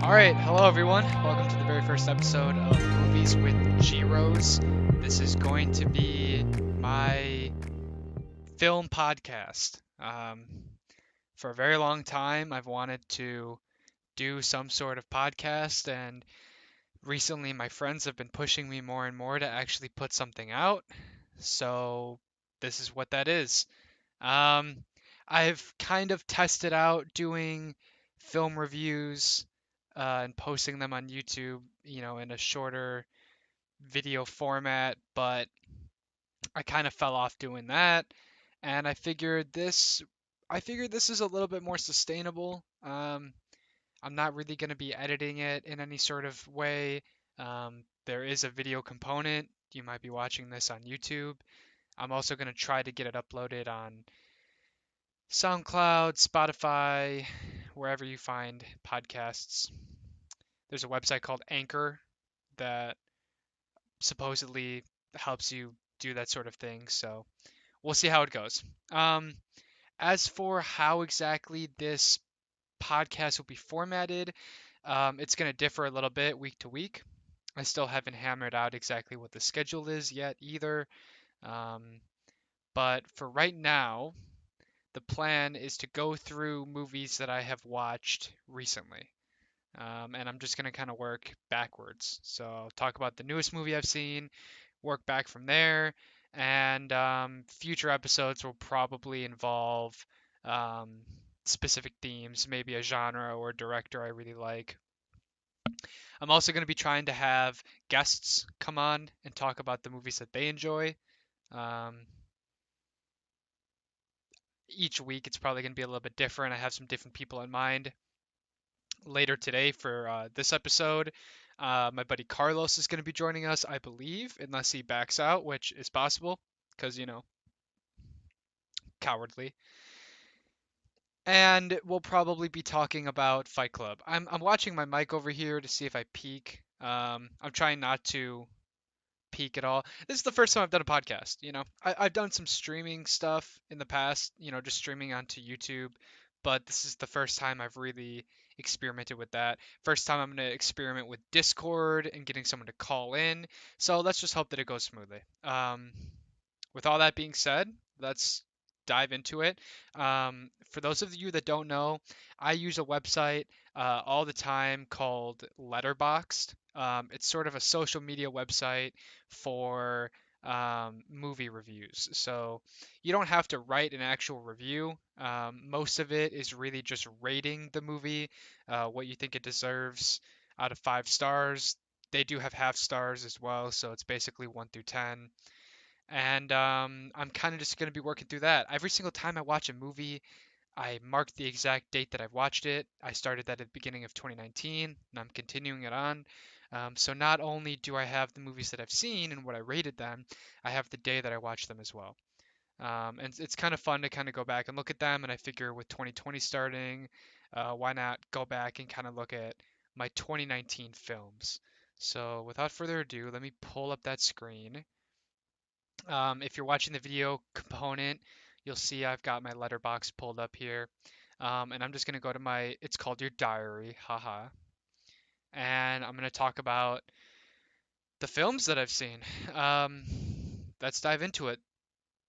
All right, hello everyone. Welcome to the very first episode of Movies with Giros. This is going to be my film podcast. For a very long time, I've wanted to do some sort of podcast, and recently my friends have been pushing me more and more to actually put something out. So this is what that is. Um, I've kind of tested out doing film reviews and posting them on YouTube, in a shorter video format, but I kind of fell off doing that, and I figured this is a little bit more sustainable. I'm not really going to be editing it in any sort of way. There is a video component. You might be watching this on YouTube. I'm also going to try to get it uploaded on SoundCloud, Spotify, wherever you find podcasts. There's a website called Anchor that supposedly helps you do that sort of thing. So we'll see how it goes. Um, as for how exactly this podcast will be formatted, it's going to differ a little bit week to week. I still haven't hammered out exactly what the schedule is yet either. Um, but for right now, the plan is to go through movies that I have watched recently. And I'm just going to kind of work backwards. So I'll talk about the newest movie I've seen, work back from there, and future episodes will probably involve um, specific themes, maybe a genre or a director I really like. I'm also going to be trying to have guests come on and talk about the movies that they enjoy. Um, each week it's probably going to be a little bit different. I have some different people in mind. Later today for this episode, my buddy Carlos is going to be joining us, I believe, unless he backs out, which is possible because, cowardly. And we'll probably be talking about Fight Club. I'm watching my mic over here to see if I peak. I'm trying not to peak at all. This is the first time I've done a podcast. I've done some streaming stuff in the past, just streaming onto YouTube, but this is the first time I've really experimented with that. First time I'm going to experiment with Discord and getting someone to call in. So let's just hope that it goes smoothly. With all that being said, let's dive into it. For those of you that don't know, I use a website all the time called Letterboxd. It's sort of a social media website for movie reviews. So you don't have to write an actual review. Most of it is really just rating the movie, what you think it deserves out of 5 stars. They do have half stars as well, so it's basically 1 through 10. And I'm kind of just going to be working through that. Every single time I watch a movie, I mark the exact date that I've watched it. I started that at the beginning of 2019, and I'm continuing it on. So not only do I have the movies that I've seen and what I rated them, I have the day that I watched them as well. And it's kind of fun to kind of go back and look at them. And I figure with 2020 starting, why not go back and kind of look at my 2019 films? So without further ado, let me pull up that screen. If you're watching the video component, you'll see I've got my letterbox pulled up here. And I'm just going to go to it's called your diary, haha. And I'm going to talk about the films that I've seen. Um, let's dive into it.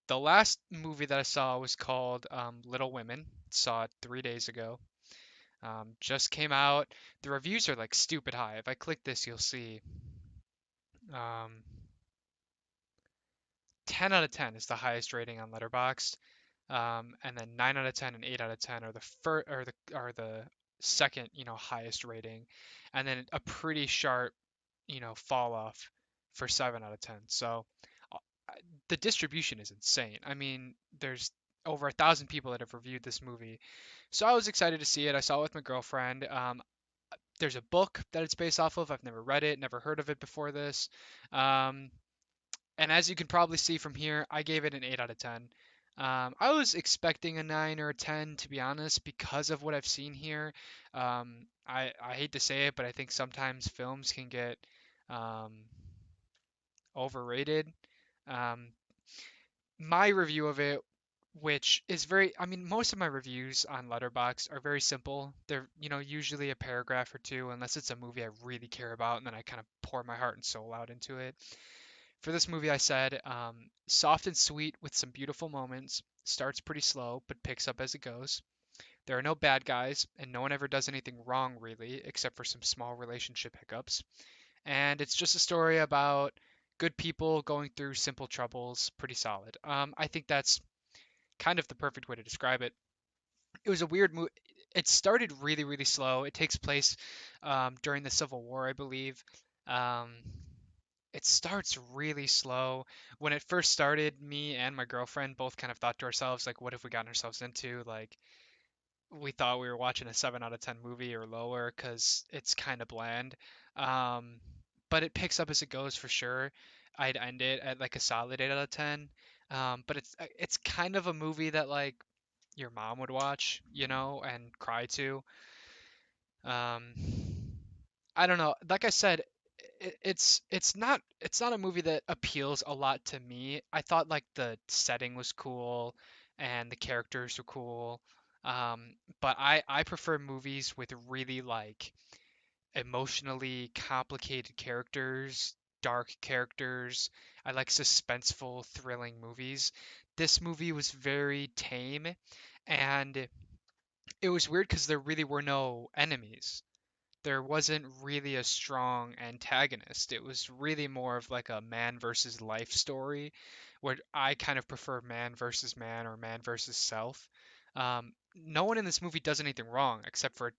The last movie that I saw was called Little Women. Saw it 3 days ago. Just came out. The reviews are like stupid high. If I click this, you'll see um, 10 out of 10 is the highest rating on Letterboxd. And then 9 out of 10 and 8 out of 10 are the first are the second, highest rating, and then a pretty sharp, fall off for 7 out of 10. So uh, the distribution is insane. I mean, there's over 1,000 people that have reviewed this movie, so I was excited to see it. I saw it with my girlfriend. There's a book that it's based off of. I've never read it, never heard of it before this. Um, and as you can probably see from here, I gave it an 8 out of 10. I was expecting a 9 or a 10, to be honest, because of what I've seen here. I hate to say it, but I think sometimes films can get um, overrated. Um, my review of it which is very, I mean, most of my reviews on Letterboxd are very simple. They're, usually a paragraph or two, unless it's a movie I really care about, and then I kind of pour my heart and soul out into it. For this movie, I said, soft and sweet with some beautiful moments, starts pretty slow, but picks up as it goes. There are no bad guys, and no one ever does anything wrong, really, except for some small relationship hiccups. And it's just a story about good people going through simple troubles, pretty solid. I think that's kind of the perfect way to describe it. It was a weird movie. It started really, really slow. It takes place during the Civil War, I believe. Um, it starts really slow. When it first started, me and my girlfriend both kind of thought to ourselves, like, what have we gotten ourselves into? Like, we thought we were watching a 7 out of 10 movie or lower because it's kind of bland. Um, but it picks up as it goes for sure. I'd end it at like a solid 8 out of 10. But it's kind of a movie that like your mom would watch, and cry to. Um, I don't know. Like I said, it's not a movie that appeals a lot to me. I thought like the setting was cool and the characters were cool. But I prefer movies with really like emotionally complicated characters, dark characters. I like suspenseful, thrilling movies. This movie was very tame, and it was weird because there really were no enemies. There wasn't really a strong antagonist. It was really more of like a man versus life story, where I kind of prefer man versus man or man versus self. No one in this movie does anything wrong except for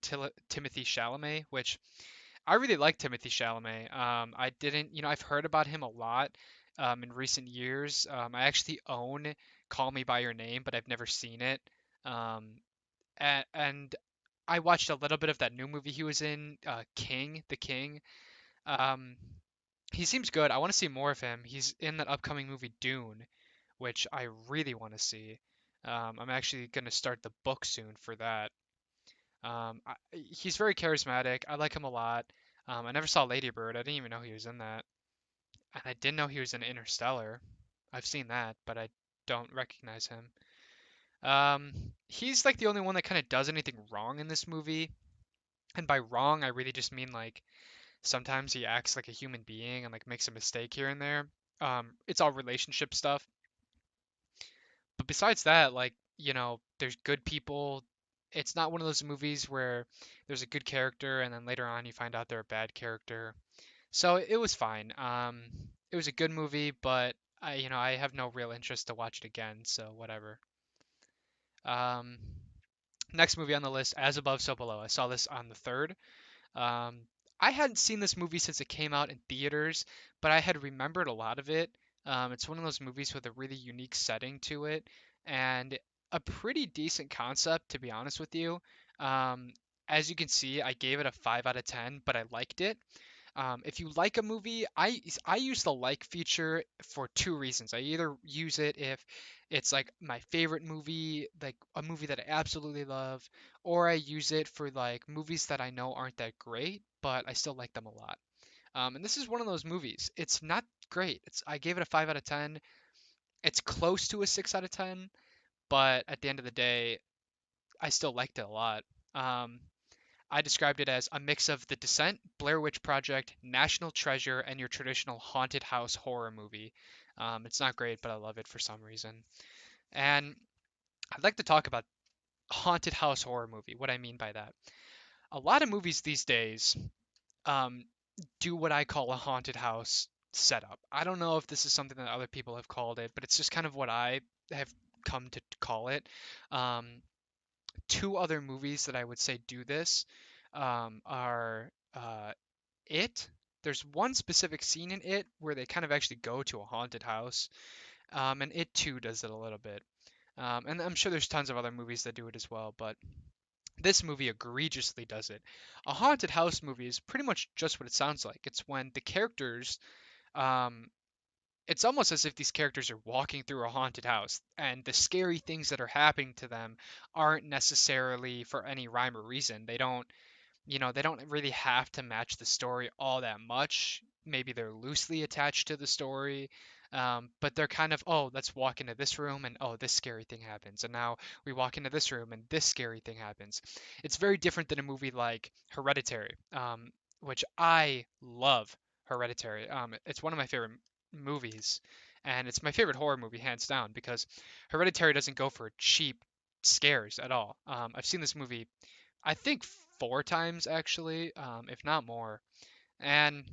Timothy Chalamet, which I really like Timothy Chalamet. I didn't, I've heard about him a lot in recent years. I actually own Call Me by Your Name, but I've never seen it. Um, and I watched a little bit of that new movie he was in, King, The King. Um, he seems good. I want to see more of him. He's in that upcoming movie Dune, which I really want to see. I'm actually going to start the book soon for that. He's very charismatic. I like him a lot. I never saw Lady Bird. I didn't even know he was in that. And I didn't know he was in Interstellar. I've seen that, but I don't recognize him. He's like the only one that kind of does anything wrong in this movie. And by wrong, I really just mean like sometimes he acts like a human being and like makes a mistake here and there. It's all relationship stuff. But besides that, like, there's good people. It's not one of those movies where there's a good character and then later on you find out they're a bad character. So it was fine. It was a good movie, but I have no real interest to watch it again, so whatever. Um, Next movie on the list, As Above, So Below. I saw this on the 3rd. Um, I hadn't seen this movie since it came out in theaters, but I had remembered a lot of it. It's one of those movies with a really unique setting to it and a pretty decent concept, to be honest with you. Um, as you can see, I gave it a 5 out of 10, but I liked it. If you like a movie, I use the like feature for two reasons. I either use it if it's like my favorite movie, like a movie that I absolutely love, or I use it for like movies that I know aren't that great, but I still like them a lot. And this is one of those movies. It's not great. I gave it a 5 out of 10. It's close to a 6 out of 10, but at the end of the day, I still liked it a lot. Um, I described it as a mix of The Descent, Blair Witch Project, National Treasure, and your traditional haunted house horror movie. It's not great, but I love it for some reason. And I'd like to talk about haunted house horror movie. What I mean by that. A lot of movies these days um, do what I call a haunted house setup. I don't know if this is something that other people have called it, but it's just kind of what I have come to call it. Um, Two other movies that I would say do this are It. There's one specific scene in It where they kind of actually go to a haunted house, and It too does it a little bit. And I'm sure there's tons of other movies that do it as well, but this movie egregiously does it. A haunted house movie is pretty much just what it sounds like. It's when the characters, um, it's almost as if these characters are walking through a haunted house, and the scary things that are happening to them aren't necessarily for any rhyme or reason. They don't really have to match the story all that much. Maybe they're loosely attached to the story. But they're kind of, oh, let's walk into this room and oh, this scary thing happens. And now we walk into this room and this scary thing happens. It's very different than a movie like Hereditary, which I love. Hereditary. It's one of my favorite movies, and it's my favorite horror movie hands down because Hereditary doesn't go for cheap scares at all. I've seen this movie, I think, 4 times actually, if not more, and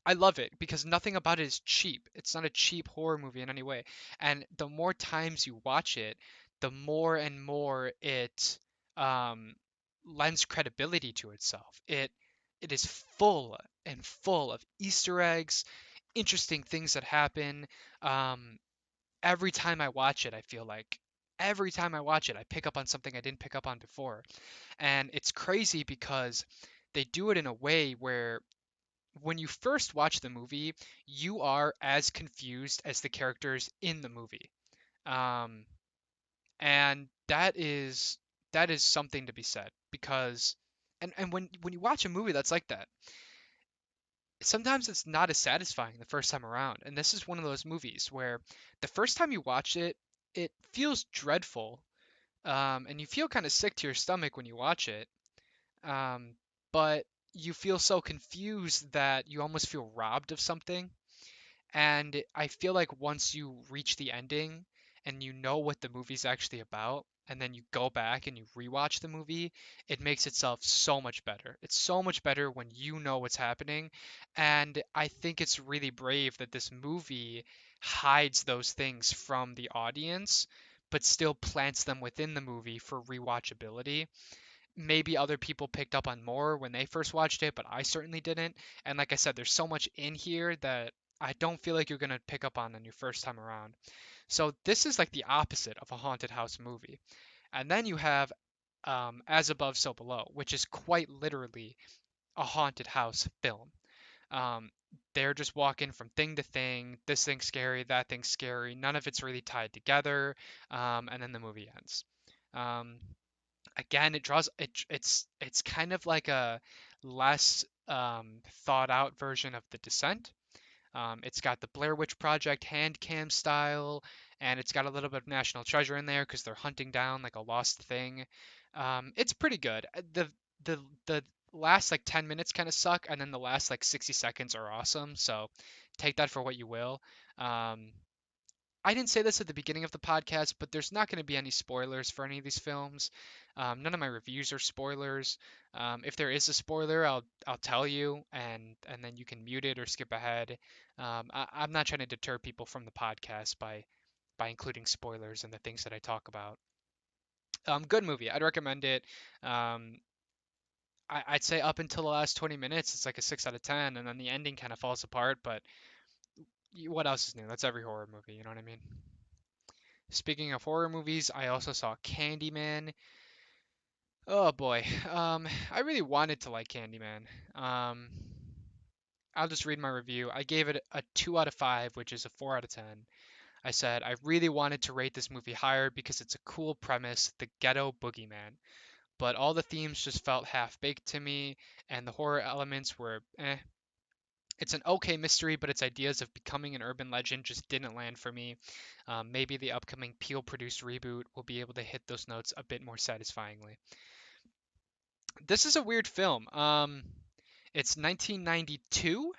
I love it because nothing about it is cheap. It's not a cheap horror movie in any way. And the more times you watch it, the more and more it um, lends credibility to itself. It is full and full of Easter eggs, interesting things that happen. Um, every time I watch it, I feel like every time I watch it, I pick up on something I didn't pick up on before. And it's crazy because they do it in a way where when you first watch the movie, you are as confused as the characters in the movie. Um, and that is something to be said because and when you watch a movie that's like that, sometimes it's not as satisfying the first time around. And this is one of those movies where the first time you watch it, it feels dreadful, and you feel kind of sick to your stomach when you watch it. Um, but you feel so confused that you almost feel robbed of something. And I feel like once you reach the ending and you know what the movie's actually about, and then you go back and you rewatch the movie, it makes itself so much better. It's so much better when you know what's happening. And I think it's really brave that this movie hides those things from the audience, but still plants them within the movie for rewatchability. Maybe other people picked up on more when they first watched it, but I certainly didn't. And like I said, there's so much in here that I don't feel like you're going to pick up on your first time around. So this is like the opposite of a haunted house movie. And then you have As Above, So Below, which is quite literally a haunted house film. Um, they're just walking from thing to thing. This thing's scary, that thing's scary. None of it's really tied together. And then the movie ends. Um, Again, it's kind of like a less thought out version of The Descent. It's got the Blair Witch Project hand cam style, and it's got a little bit of National Treasure in there because they're hunting down like a lost thing. It's pretty good. The last like 10 minutes kind of suck, and then the last like 60 seconds are awesome. So take that for what you will. Um, I didn't say this at the beginning of the podcast, but there's not going to be any spoilers for any of these films. None of my reviews are spoilers. If there is a spoiler, I'll tell you, and then you can mute it or skip ahead. I'm not trying to deter people from the podcast by including spoilers in the things that I talk about. Good movie. I'd recommend it. Um, I'd say up until the last 20 minutes, it's like a 6 out of 10, and then the ending kind of falls apart. But what else is new? That's every horror movie. You know what I mean? Speaking of horror movies, I also saw Candyman. Oh boy, I really wanted to like Candyman. Um, I'll just read my review. I gave it a 2 out of 5, which is a 4 out of 10. I said I really wanted to rate this movie higher because it's a cool premise, the ghetto boogeyman. But all the themes just felt half-baked to me, and the horror elements were eh. It's an okay mystery, but its ideas of becoming an urban legend just didn't land for me. Maybe the upcoming Peel produced reboot will be able to hit those notes a bit more satisfyingly. This is a weird film. It's 1992,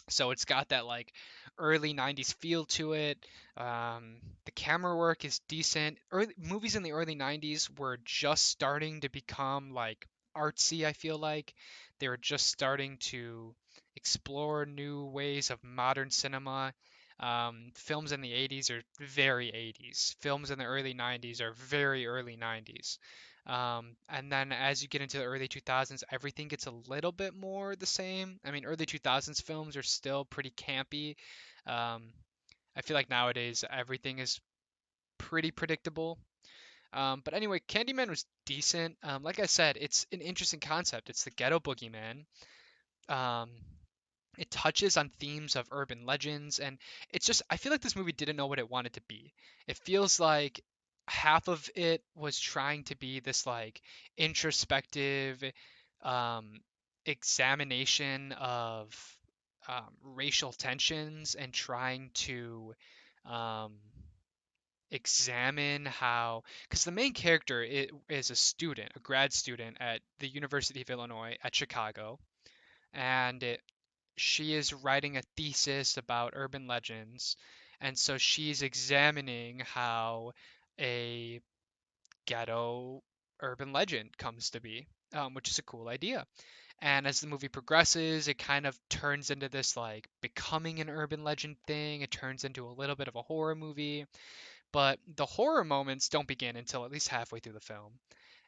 so it's got that like early 90s feel to it. The camera work is decent. Movies in the early 90s were just starting to become like artsy, I feel like. They were just starting to explore new ways of modern cinema. Films in the 80s are very 80s. Films in the early 90s are very early 90s. And then as you get into the early 2000s, everything gets a little bit more the same. I mean, early 2000s films are still pretty campy. Um, I feel like nowadays everything is pretty predictable. But anyway, Candyman was decent. Like I said, it's an interesting concept. It's the ghetto boogeyman. Um, it touches on themes of urban legends, and it's just, I feel like this movie didn't know what it wanted to be. It feels like half of it was trying to be this like introspective um, examination of racial tensions and trying to um, examine how, because the main character is a student, a grad student at the University of Illinois at Chicago, and she is writing a thesis about urban legends, and so she's examining how a ghetto urban legend comes to be, which is a cool idea. And as the movie progresses, it kind of turns into this like becoming an urban legend thing. It turns into a little bit of a horror movie, but the horror moments don't begin until at least halfway through the film,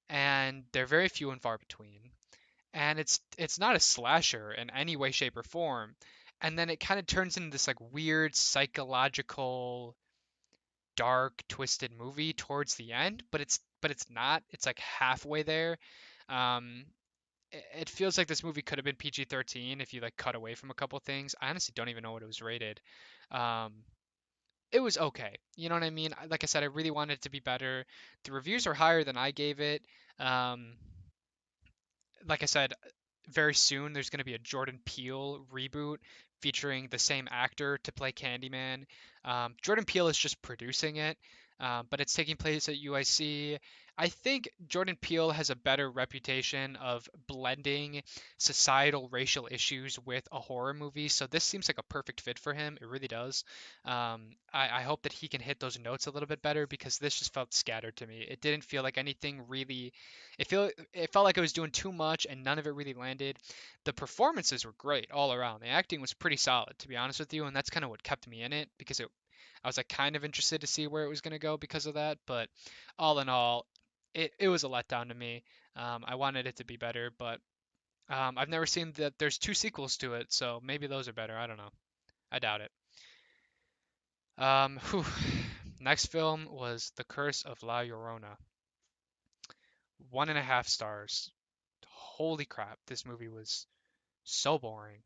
and they're very few and far between. And it's not a slasher in any way, shape, or form. And then it kind of turns into this like weird psychological, dark, twisted movie towards the end, but it's not. It's like halfway there. Um, it feels like this movie could have been PG-13 if you like cut away from a couple things. I honestly don't even know what it was rated. Um, it was okay. You know what I mean? Like I said, I really wanted it to be better. The reviews are higher than I gave it. Um, like I said, very soon there's going to be a Jordan Peele reboot featuring the same actor to play Candyman. Jordan Peele is just producing it, but it's taking place at UIC. I think Jordan Peele has a better reputation of blending societal racial issues with a horror movie, so this seems like a perfect fit for him. It really does. I hope that he can hit those notes a little bit better because this just felt scattered to me. It didn't feel like anything really it felt like I was doing too much and none of it really landed. The performances were great all around. The acting was pretty solid, to be honest with you, and that's kind of what kept me in it because I was like kind of interested to see where it was going to go because of that. But all in all, it was a letdown to me. I wanted it to be better, but I've never seen that there's two sequels to it, so maybe those are better. I don't know. I doubt it. Whew. Next film was The Curse of La Llorona. 1.5 stars. Holy crap, this movie was so boring.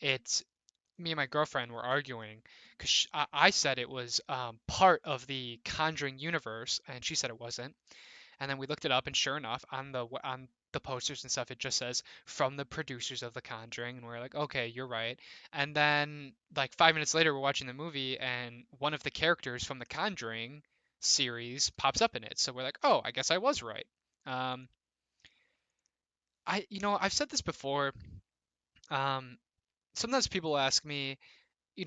It's Me and my girlfriend were arguing because I said it was part of the Conjuring universe, and she said it wasn't. And then we looked it up, and sure enough, on the posters and stuff, it just says from the producers of The Conjuring, and we're like, okay, you're right. And then like 5 minutes later, we're watching the movie, and one of the characters from the Conjuring series pops up in it. So we're like, oh, I guess I was right. Um, I've said this before. Um, Sometimes people ask me,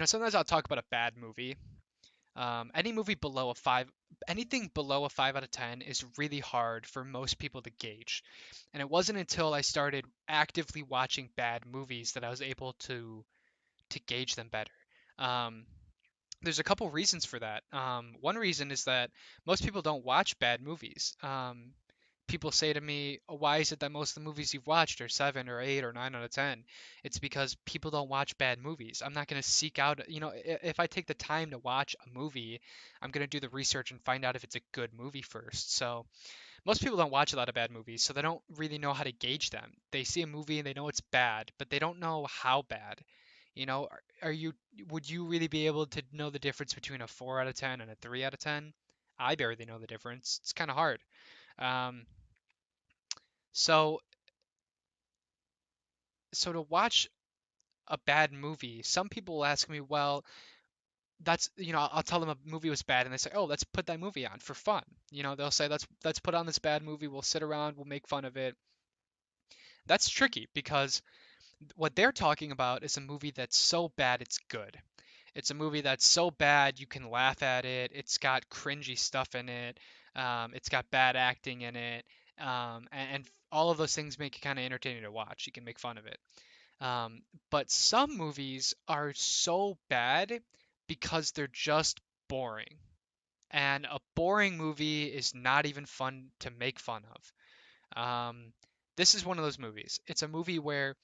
sometimes I'll talk about a bad movie. Any movie below a five, anything below a 5 out of 10 is really hard for most people to gauge. And it wasn't until I started actively watching bad movies that I was able to gauge them better. Um, there's a couple reasons for that. One reason is that most people don't watch bad movies. People say to me, "Oh, why is it that most of the movies you've watched are 7 or 8 or 9 out of 10?" It's because people don't watch bad movies. I'm not going to seek out, if I take the time to watch a movie, I'm going to do the research and find out if it's a good movie first. So most people don't watch a lot of bad movies, so they don't really know how to gauge them. They see a movie and they know it's bad, but they don't know how bad. Are you would you really be able to know the difference between a 4 out of 10 and a 3 out of 10? I barely know the difference. It's kind of hard. Um, so so to watch a bad movie, some people will ask me, well, I'll tell them a movie was bad, and they say, oh, let's put that movie on for fun. They'll say, let's put on this bad movie. We'll sit around, we'll make fun of it. That's tricky because what they're talking about is a movie that's so bad it's good. It's a movie that's so bad you can laugh at it. It's got cringy stuff in it. It's got bad acting in it. And all of those things make it kind of entertaining to watch. You can make fun of it. Um, but some movies are so bad because they're just boring. And a boring movie is not even fun to make fun of. This is one of those movies. It's a movie where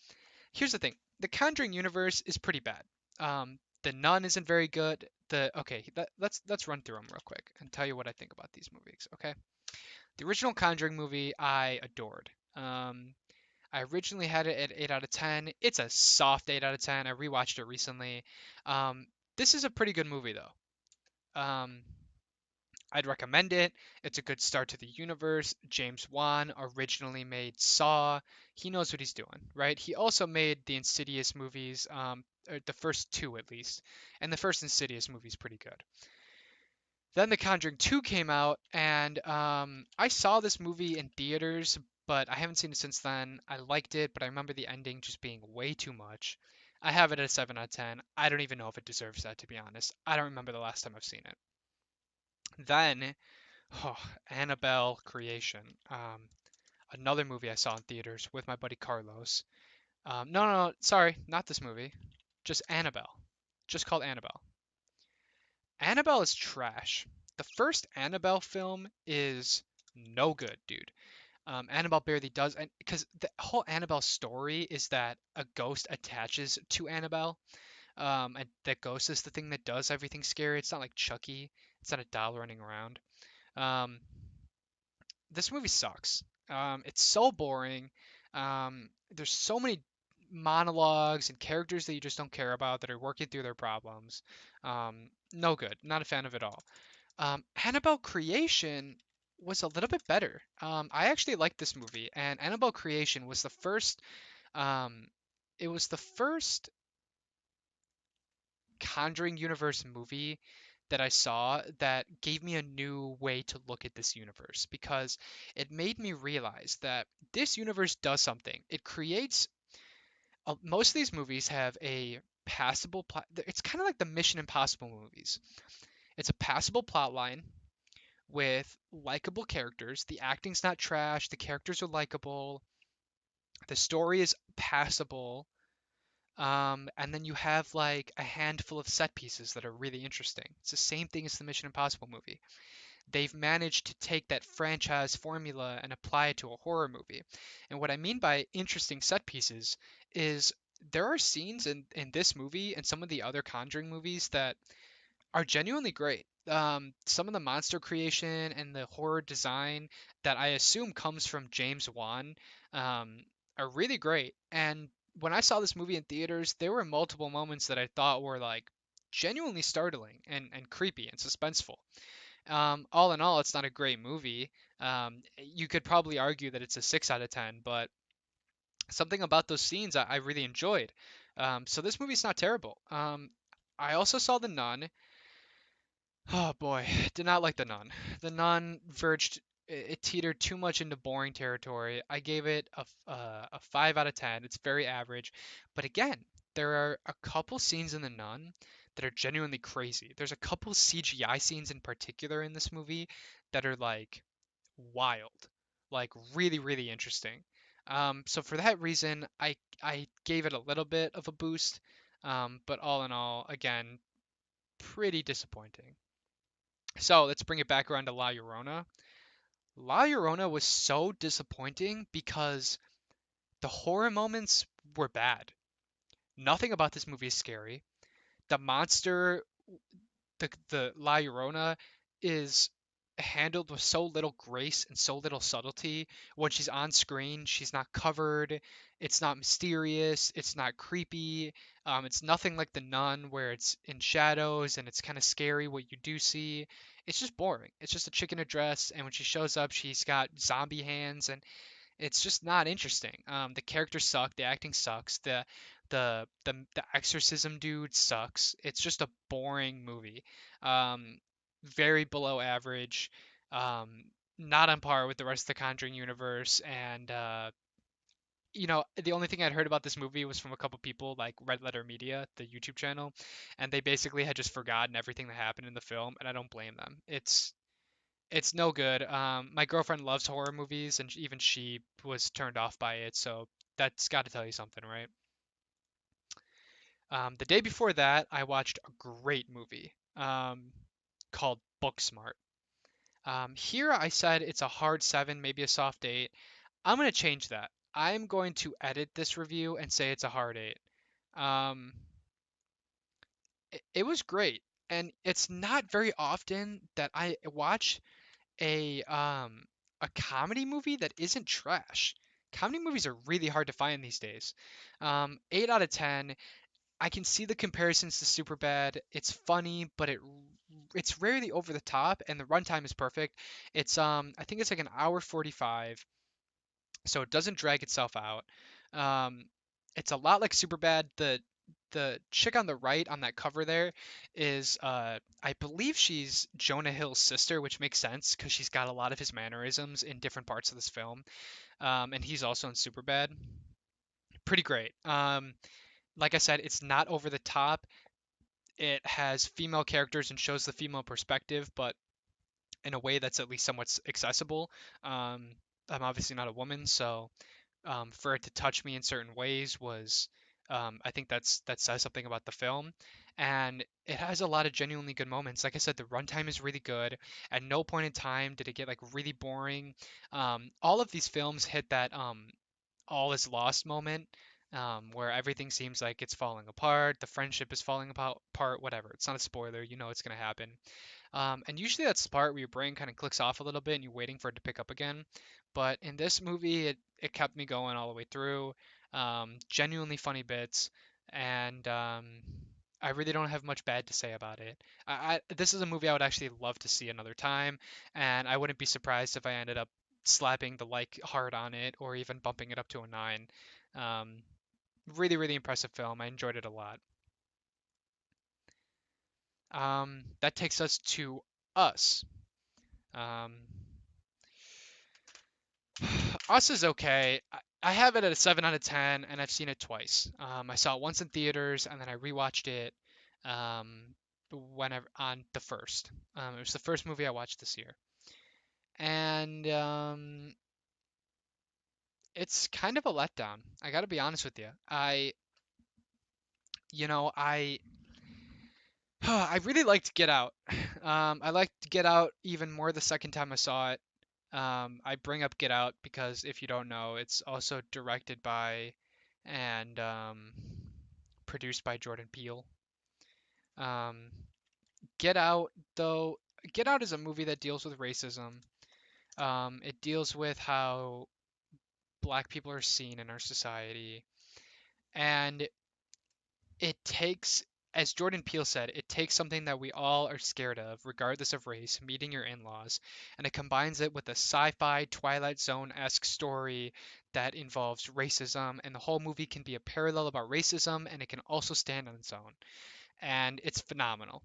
here's the thing: the Conjuring universe is pretty bad. The Nun isn't very good. Let's run through them real quick and tell you what I think about these movies. Okay, the original Conjuring movie I adored. I originally had it at 8 out of 10. It's a soft 8 out of 10. I rewatched it recently. Um, this is a pretty good movie though. Um, I'd recommend it. It's a good start to the universe. James Wan originally made Saw. He knows what he's doing, right? He also made the Insidious movies, or the first two at least, and the first Insidious movie is pretty good. Then The Conjuring 2 came out, and I saw this movie in theaters, but I haven't seen it since then. I liked it, but I remember the ending just being way too much. I have it at a 7 out of 10. I don't even know if it deserves that, to be honest. I don't remember the last time I've seen it. Then, oh, Annabelle Creation. Another movie I saw in theaters with my buddy Carlos. No, no, no, sorry, not this movie. Just Annabelle. Just called Annabelle. Annabelle is trash. The first Annabelle film is no good, dude. Annabelle barely does, and because the whole Annabelle story is that a ghost attaches to Annabelle, and that ghost is the thing that does everything scary. It's not like Chucky. It's not a doll running around. Um, this movie sucks. It's so boring. There's so many monologues and characters that you just don't care about that are working through their problems. No good. Not a fan of it all. Annabelle Creation was a little bit better. I actually liked this movie, and Annabelle Creation was the first. Um, it was the first Conjuring universe movie that I saw that gave me a new way to look at this universe because it made me realize that this universe does something. It creates most of these movies have a passable plot. It's kind of like the Mission Impossible movies. It's a passable plot line with likable characters. The acting's not trash. The characters are likable. The story is passable. And then you have like a handful of set pieces that are really interesting. It's the same thing as the Mission Impossible movie. They've managed to take that franchise formula and apply it to a horror movie. And what I mean by interesting set pieces is there are scenes in this movie and some of the other Conjuring movies that are genuinely great. Some of the monster creation and the horror design that I assume comes from James Wan are really great. And when I saw this movie in theaters, there were multiple moments that I thought were like genuinely startling and creepy and suspenseful. All in all, it's not a great movie. You could probably argue that it's a 6 out of 10, but something about those scenes I really enjoyed. So this movie's not terrible. I also saw The Nun. Oh boy, did not like The Nun. The Nun verged, it teetered too much into boring territory. I gave it a 5 out of 10. It's very average. But again, there are a couple scenes in The Nun that are genuinely crazy. There's a couple CGI scenes in particular in this movie that are like wild, like really, really interesting. So for that reason, I gave it a little bit of a boost. But all in all, again, pretty disappointing. So let's bring it back around to La Llorona. La Llorona was so disappointing because the horror moments were bad. Nothing about this movie is scary. The monster, the La Llorona, is handled with so little grace and so little subtlety. When she's on screen, she's not covered. It's not mysterious. It's not creepy. It's nothing like The Nun, where it's in shadows and it's kind of scary what you do see. It's just boring. It's just a chick in a dress, and when she shows up, she's got zombie hands, and it's just not interesting. The characters suck. The acting sucks. The exorcism dude sucks. It's just a boring movie. Um, Very below average. Um, Not on par with the rest of the Conjuring universe. And the only thing I'd heard about this movie was from a couple people like Red Letter Media, the YouTube channel, and they basically had just forgotten everything that happened in the film, and I don't blame them. It's no good. My girlfriend loves horror movies, and even she was turned off by it, so that's got to tell you something, right? The day before that, I watched a great movie called Booksmart. Here I said it's a hard 7, maybe a soft 8. I'm going to change that. I'm going to edit this review and say it's a hard 8. Um, it was great, and it's not very often that I watch a comedy movie that isn't trash. Comedy movies are really hard to find these days. 8 out of 10. I can see the comparisons to Superbad. It's funny, but it's rarely over the top, and the runtime is perfect. It's I think it's like an hour 45, so it doesn't drag itself out. Um, it's a lot like Superbad. The chick on the right on that cover there is I believe she's Jonah Hill's sister, which makes sense because she's got a lot of his mannerisms in different parts of this film. And he's also in Superbad. Pretty great. Like I said, it's not over the top. It has female characters and shows the female perspective, but in a way that's at least somewhat accessible. Um, I'm obviously not a woman, so for it to touch me in certain ways was I think that says something about the film. And it has a lot of genuinely good moments. Like I said, the runtime is really good. At no point in time did it get like really boring. All of these films hit that all is lost moment, where everything seems like it's falling apart, the friendship is falling apart, whatever. It's not a spoiler, you know it's gonna happen. And usually that's the part where your brain kind of clicks off a little bit and you're waiting for it to pick up again. But in this movie, it kept me going all the way through. Genuinely funny bits, and I really don't have much bad to say about it. This is a movie I would actually love to see another time, and I wouldn't be surprised if I ended up slapping the like hard on it or even bumping it up to a 9. Um, Really, really impressive film. I enjoyed it a lot. That takes us to Us. Um, Us is okay. I have it at a 7 out of 10, and I've seen it twice. I saw it once in theaters, and then I rewatched it um, whenever on the first. It was the first movie I watched this year, and it's kind of a letdown. I got to be honest with you. I I really liked Get Out. I liked Get Out even more the second time I saw it. I bring up Get Out because if you don't know, it's also directed by and produced by Jordan Peele. Um, Get Out, though, Get Out is a movie that deals with racism. It deals with how black people are seen in our society, and it takes, as Jordan Peele said, it takes something that we all are scared of, regardless of race, meeting your in-laws, and it combines it with a sci-fi Twilight Zone-esque story that involves racism, and the whole movie can be a parallel about racism, and it can also stand on its own, and it's phenomenal.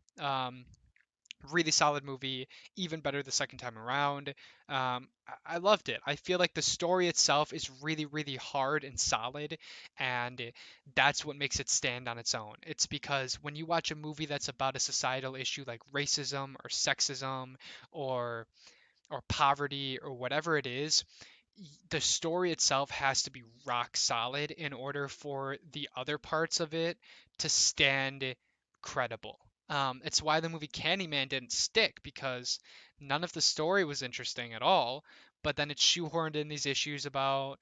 Really solid movie, even better the second time around. I loved it. I feel like the story itself is really, really hard and solid, and that's what makes it stand on its own. It's because when you watch a movie that's about a societal issue like racism or sexism or or poverty or whatever it is, the story itself has to be rock solid in order for the other parts of it to stand credible. It's why the movie Candyman didn't stick because none of the story was interesting at all, but then it shoehorned in these issues about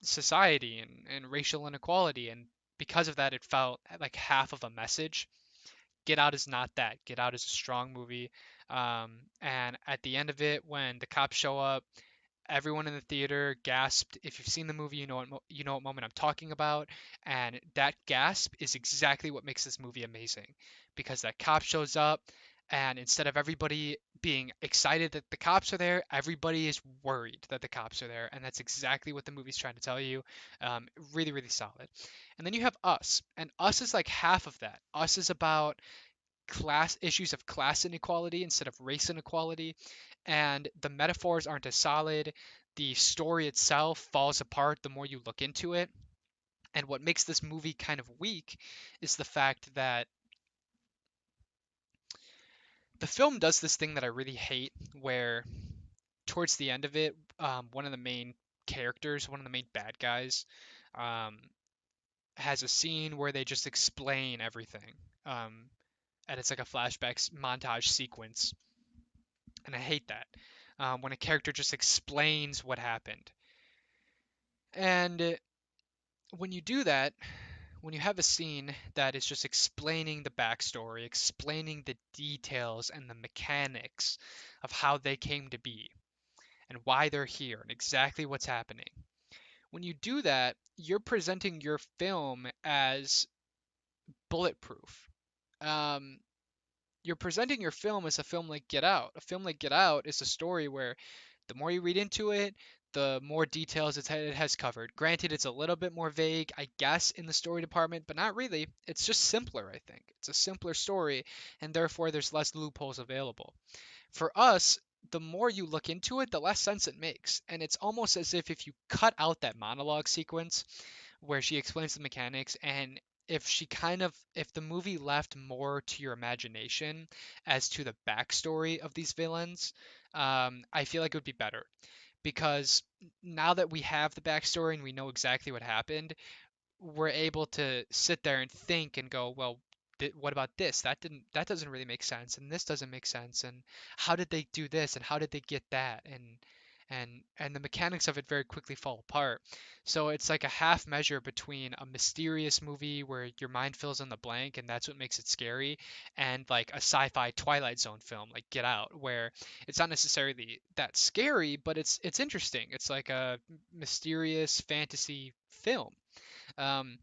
society and racial inequality, and because of that, it felt like half of a message. Get Out is not that. Get Out is a strong movie. And at the end of it, when the cops show up, everyone in the theater gasped. If you've seen the movie, you know what moment I'm talking about, and that gasp is exactly what makes this movie amazing, because that cop shows up, and instead of everybody being excited that the cops are there, everybody is worried that the cops are there, and that's exactly what the movie's trying to tell you. Really, really solid. And then you have Us, and Us is like half of that. Us is about class issues of class inequality instead of race inequality, and the metaphors aren't as solid. The story itself falls apart the more you look into it. And what makes this movie kind of weak is the fact that the film does this thing that I really hate, where towards the end of it, one of the main characters, one of the main bad guys, um, has a scene where they just explain everything. Um, and it's like a flashback montage sequence, and I hate that when a character just explains what happened. And when you do that, when you have a scene that is just explaining the backstory, explaining the details and the mechanics of how they came to be and why they're here and exactly what's happening, when you do that, you're presenting your film as bulletproof. Um, you're presenting your film as a film like Get Out. A film like Get Out is a story where the more you read into it, the more details it has covered. Granted, it's a little bit more vague, I guess, in the story department, but not really. It's just simpler, I think. It's a simpler story, and therefore there's less loopholes available. For us, the more you look into it, the less sense it makes. And it's almost as if you cut out that monologue sequence where she explains the mechanics, and if the movie left more to your imagination as to the backstory of these villains, I feel like it would be better, because now that we have the backstory and we know exactly what happened, we're able to sit there and think and go, well, what about this? That doesn't really make sense, and this doesn't make sense, and how did they do this, and how did they get that, and the mechanics of it very quickly fall apart. So it's like a half measure between a mysterious movie where your mind fills in the blank and that's what makes it scary, and like a sci-fi Twilight Zone film like Get Out, where it's not necessarily that scary, but it's interesting. It's like a mysterious fantasy film. Um,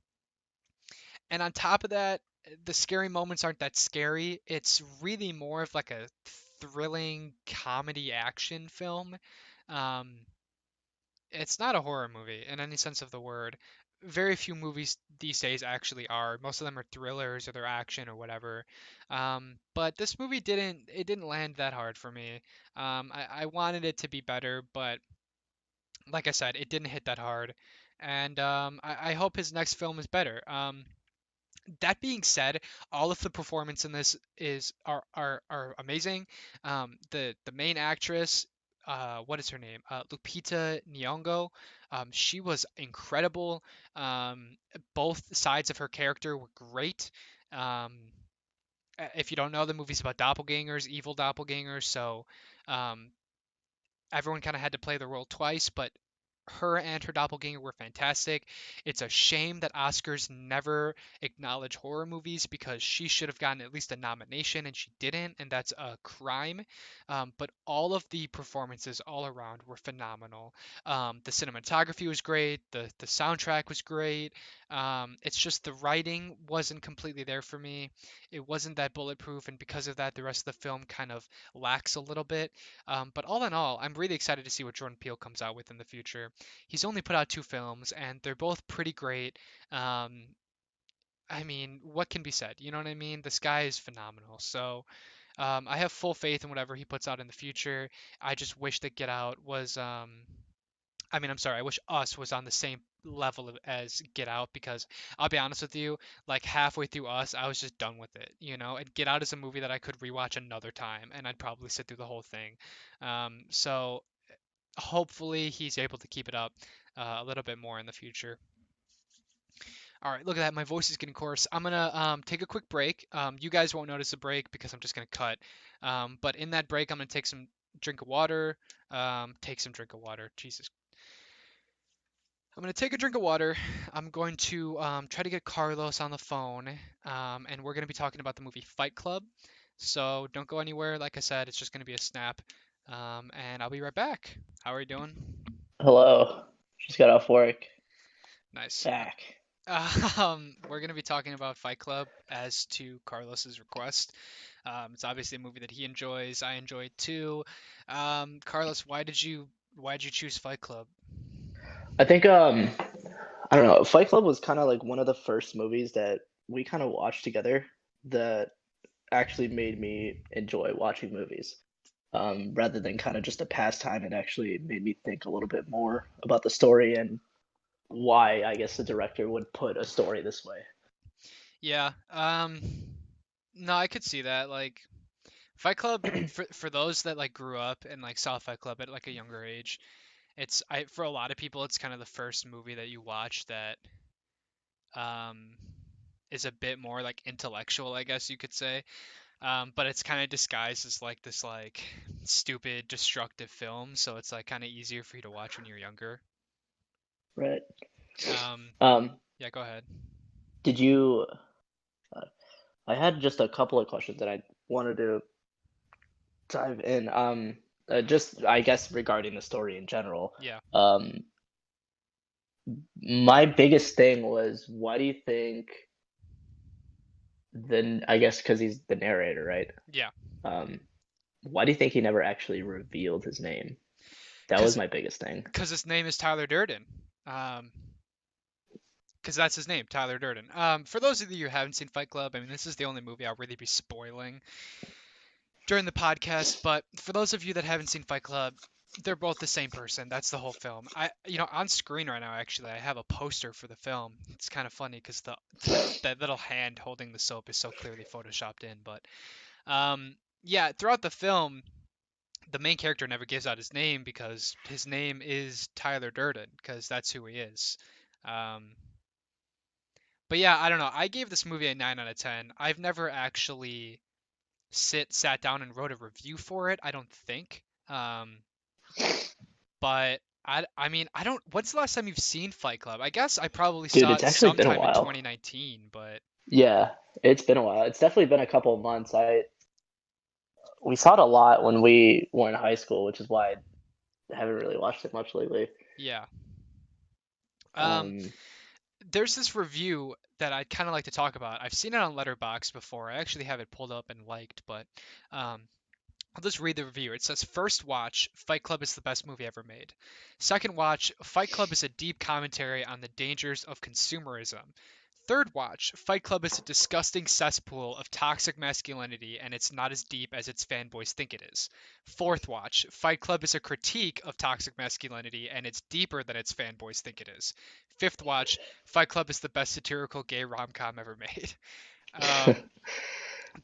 and on top of that, the scary moments aren't that scary. It's really more of like a thrilling comedy action film. Um, it's not a horror movie in any sense of the word. Very few movies these days actually are. Most of them are thrillers or they're action or whatever. But this movie didn't land that hard for me. I wanted it to be better, but like I said, it didn't hit that hard. And I hope his next film is better. That being said, all of the performance in this are amazing. The main actress, what is her name? Lupita Nyong'o. She was incredible. Both sides of her character were great. Um, if you don't know, the movie's about doppelgangers, evil doppelgangers. So um, everyone kind of had to play the role twice, but her and her doppelganger were fantastic. It's a shame that Oscars never acknowledge horror movies, because she should have gotten at least a nomination and she didn't, and that's a crime. But all of the performances all around were phenomenal. The cinematography was great, the soundtrack was great. It's just the writing wasn't completely there for me. It wasn't that bulletproof, and because of that, the rest of the film kind of lacks a little bit. But all in all, I'm really excited to see what Jordan Peele comes out with in the future. He's only put out two films, and they're both pretty great. Um, I mean, what can be said? You know what I mean? This guy is phenomenal. So I have full faith in whatever he puts out in the future. I just wish that Get Out was. I mean, I'm sorry. I wish Us was on the same level as Get Out, because I'll be honest with you, like halfway through Us, I was just done with it, you know? And Get Out is a movie that I could rewatch another time and I'd probably sit through the whole thing. So hopefully he's able to keep it up a little bit more in the future. All right, look at that. My voice is getting coarse. I'm gonna take a quick break. You guys won't notice a break because I'm just gonna cut. But in that break, I'm gonna take some drink of water. Take some drink of water. Jesus. I'm gonna take a drink of water. I'm going to try to get Carlos on the phone, and we're gonna be talking about the movie Fight Club. So don't go anywhere. Like I said, it's just gonna be a snap, and I'll be right back. How are you doing? Hello. Just got off work. Nice. Back. We're going to be talking about Fight Club as to Carlos's request. It's obviously a movie that he enjoys. I enjoy it too. Carlos, why did you choose Fight Club? I think I don't know. Fight Club was kind of like one of the first movies that we kind of watched together that actually made me enjoy watching movies. Rather than kind of just a pastime, it actually made me think a little bit more about the story and why I guess the director would put a story this way. Yeah. No, I could see that. Like Fight Club, for those that like grew up and like saw Fight Club at like a younger age, it's I for a lot of people it's kind of the first movie that you watch that um is a bit more like intellectual, I guess you could say. But it's kind of disguised as like this like stupid, destructive film, so it's like kind of easier for you to watch when you're younger. Right. Um, Um, yeah, go ahead. did you? Uh, I had just a couple of questions that I wanted to dive in. Just I guess regarding the story in general. Yeah. Um, my biggest thing was why do you think then I guess because he's the narrator, right? Yeah, Um, why do you think he never actually revealed his name? That was because my biggest thing. his name is Tyler Durden. Um, because that's his name, Tyler Durden. For those of you who haven't seen Fight Club, I mean, this is the only movie I'll really be spoiling during the podcast. But for those of you that haven't seen Fight Club, they're both the same person. That's the whole film. On screen right now, actually, I have a poster for the film. It's kind of funny because that little hand holding the soap is so clearly photoshopped in. But yeah, throughout the film, the main character never gives out his name because his name is Tyler Durden because that's who he is. Um, but yeah, I don't know. I gave this movie a 9 out of 10. I've never actually sat down and wrote a review for it. I don't think. But I mean, I don't. When's the last time you've seen Fight Club? I guess I probably Dude, saw it's it actually been a sometime in while. 2019. But Yeah, it's been a while. It's definitely been a couple of months. I We saw it a lot when we were in high school, which is why I haven't really watched it much lately. yeah. Um, Um, there's this review that I'd kind of like to talk about. I've seen it on Letterboxd before. I actually have it pulled up and liked, but um, I'll just read the review. It says, first watch, Fight Club is the best movie ever made. Second watch, Fight Club is a deep commentary on the dangers of consumerism. Third watch, Fight Club is a disgusting cesspool of toxic masculinity and it's not as deep as its fanboys think it is. Fourth watch, Fight Club is a critique of toxic masculinity and it's deeper than its fanboys think it is. Fifth watch, Fight Club is the best satirical gay rom-com ever made. Um,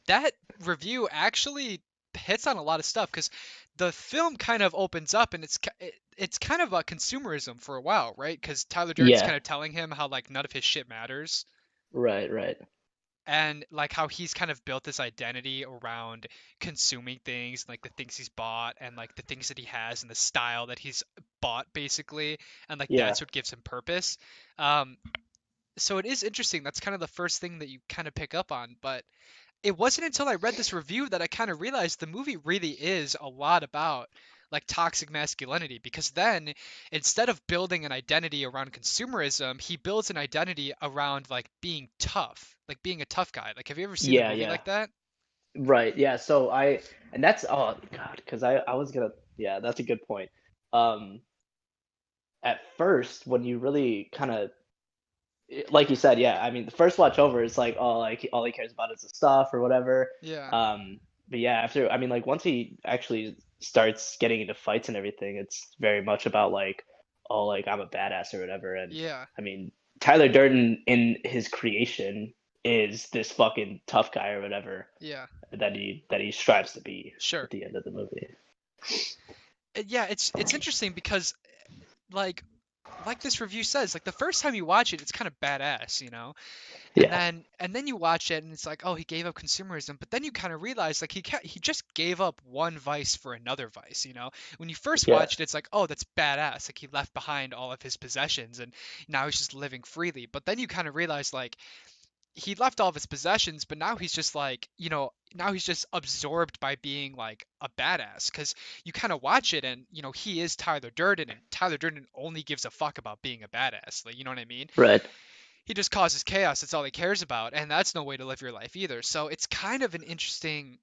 that review actually hits on a lot of stuff because the film kind of opens up and it's kind of about consumerism for a while, right? Because Tyler Durden's yeah, kind of telling him how like none of his shit matters right, right. and like how he's kind of built this identity around consuming things, like the things he's bought and like the things that he has and the style that he's bought basically, and like Yeah, that's what gives him purpose. Um, so it is interesting. That's kind of the first thing that you kind of pick up on, but it wasn't until I read this review that I kind of realized the movie really is a lot about like toxic masculinity because then instead of building an identity around consumerism, he builds an identity around like being tough, like being a tough guy. Like have you ever seen a yeah, movie yeah. like that? Right, yeah. So and that's, oh God, because I was gonna, yeah, that's a good point. Um, at first, when you really kind of, like you said, yeah, I mean, the first watch over, it's like, oh, like all he cares about is the stuff or whatever. Yeah. But yeah, after, I mean, like once he actually starts getting into fights and everything, it's very much about like, oh, like I'm a badass or whatever. And Yeah. I mean, Tyler Durden in his creation is this fucking tough guy or whatever Yeah. that he strives to be Sure. at the end of the movie. Yeah, it's interesting because like this review says, like the first time you watch it, it's kind of badass, you know? Yeah, And then you watch it and it's like, oh, he gave up consumerism, but then you kind of realize like he just gave up one vice for another vice, you know? When you first yeah, watch it, it's like, oh, that's badass. Like he left behind all of his possessions and now he's just living freely. But then you kind of realize like he left all of his possessions, but now he's just like, now he's just absorbed by being like a badass because you kind of watch it and he is Tyler Durden and Tyler Durden only gives a fuck about being a badass. Like, you know what I mean? right. He just causes chaos. That's all he cares about, and that's no way to live your life either. So it's kind of interesting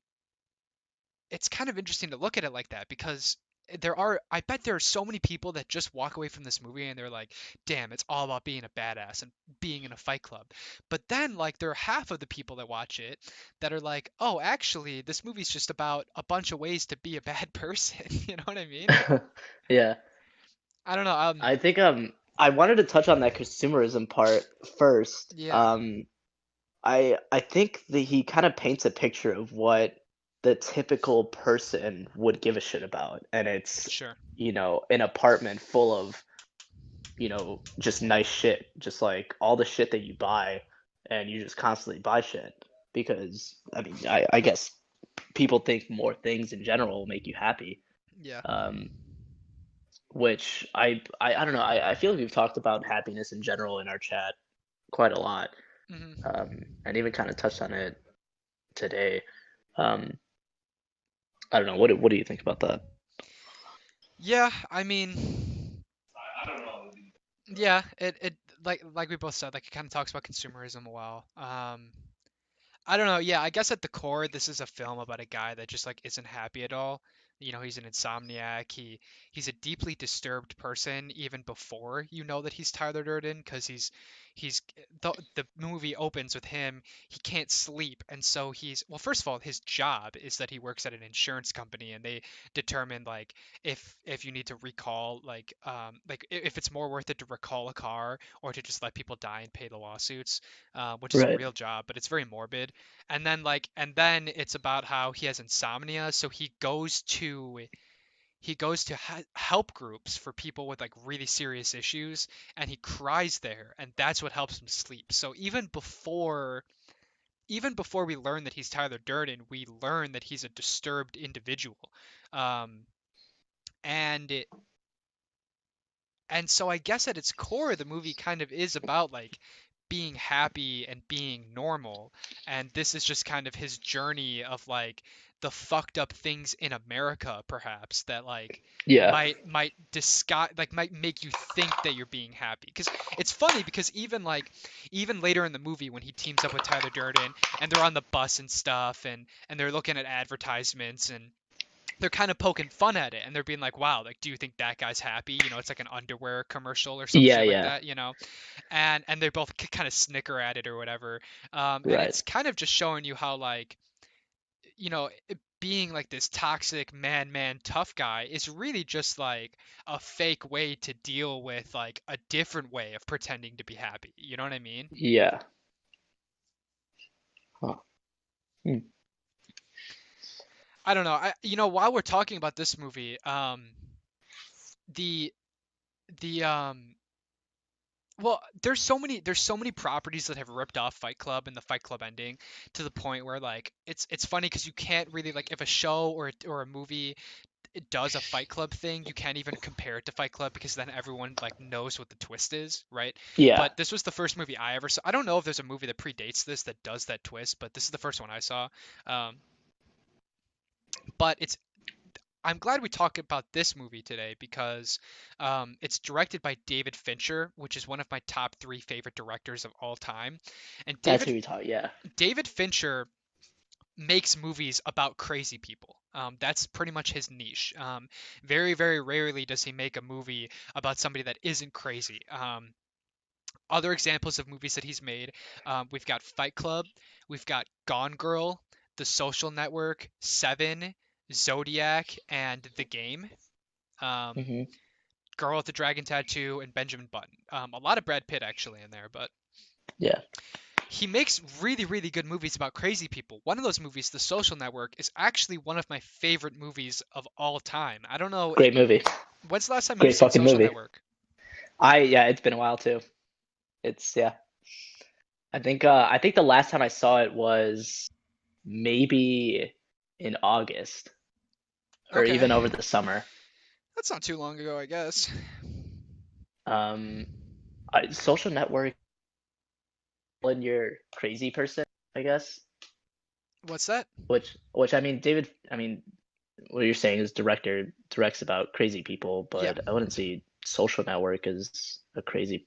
to look at it like that because I bet there are so many people that just walk away from this movie and they're like, damn, it's all about being a badass and being in a fight club. But then like there are half of the people that watch it that are like, oh, actually this movie's just about a bunch of ways to be a bad person. You know what I mean? Yeah. I don't know. I think I wanted to touch on that consumerism part first. Yeah, I think that he kind of paints a picture of what the typical person would give a shit about, and it's, sure. an apartment full of, just nice shit, just like all the shit that you buy, and you just constantly buy shit because I mean I guess people think more things in general will make you happy. Yeah. Um, which I don't know. I feel like we've talked about happiness in general in our chat quite a lot, Hmm. and even kind of touched on it today. Um, I don't know. What do you think about that? Yeah, I mean, yeah, it like we both said, like it kind of talks about consumerism a while. I don't know. Yeah, I guess at the core, this is a film about a guy that just like isn't happy at all. You know, he's an insomniac. He's a deeply disturbed person even before you know that he's Tyler Durden, because he's the movie opens with him. He can't sleep, and so he's well. First of all, his job is that he works at an insurance company, and they determine like if you need to recall if it's more worth it to recall a car or to just let people die and pay the lawsuits, which is a Right. real job, but it's very morbid. And then it's about how he has insomnia, so he goes to help groups for people with like really serious issues, and he cries there, and that's what helps him sleep. So even before we learn that he's Tyler Durden, we learn that he's a disturbed individual. Um, and And so I guess at its core, the movie kind of is about like being happy and being normal. And this is just kind of his journey of like the fucked up things in America, perhaps, that like Yeah. might disguise like might make you think that you're being happy. Because it's funny because even later in the movie when he teams up with Tyler Durden and they're on the bus and stuff, and they're looking at advertisements, and they're kind of poking fun at it, and they're being like, wow, like, do you think that guy's happy? It's like an underwear commercial or some Yeah, shit like yeah. that. And they both kind of snicker at it or whatever. And Right. it's kind of just showing you how like, being like this toxic man tough guy is really just like a fake way to deal with like a different way of pretending to be happy. You know what I mean? Yeah. Huh. Hmm. I don't know. While we're talking about this movie, the the well, there's so many properties that have ripped off Fight Club and the Fight Club ending, to the point where like it's funny because you can't really, like, if a show or a movie it does a Fight Club thing, you can't even compare it to Fight Club because then everyone like knows what the twist is, right? Yeah. But this was the first movie I ever saw. I don't know if there's a movie that predates this that does that twist, but this is the first one I saw. Um, but I'm glad we talked about this movie today because it's directed by David Fincher, which is one of my top three favorite directors of all time. And That's David who we talk. Yeah. David Fincher makes movies about crazy people. That's pretty much his niche. Very, very rarely does he make a movie about somebody that isn't crazy. Other examples of movies that he's made, we've got Fight Club, we've got Gone Girl, The Social Network, Seven, Zodiac, and The Game. Um, Hmm. Girl with the Dragon Tattoo, and Benjamin Button. A lot of Brad Pitt actually in there, but Yeah. he makes really, really good movies about crazy people. One of those movies, The Social Network, is actually one of my favorite movies of all time. I don't know, Great movie. when's the last time you've Great seen fucking Social movie. Network? Yeah, it's been a while too. Yeah. I think the last time I saw it was maybe in August or Okay, even over the summer. that's not too long ago, I guess. Um, Social Network when you're crazy person, I guess. What's that? Which I mean, what you're saying is director directs about crazy people, Yeah, but I wouldn't say Social Network is a crazy,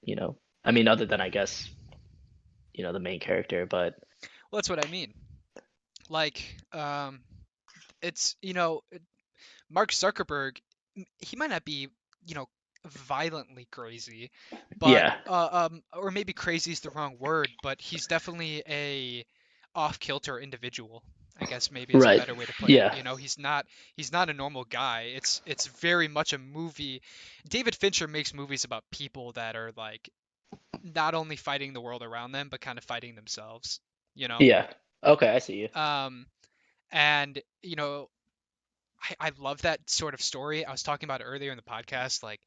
you know. I mean, other than I guess, the main character, but well, that's what I mean. Like, it's, Mark Zuckerberg, he might not be, you know, violently crazy, but yeah, or maybe crazy is the wrong word, but he's definitely a off-kilter individual. I guess maybe is a right, better way to put it. yeah, He's not a normal guy. It's very much a movie. David Fincher makes movies about people that are like not only fighting the world around them, but kind of fighting themselves, you know? yeah. Okay, I see you. Um, and I love that sort of story. I was talking about it earlier in the podcast. Like,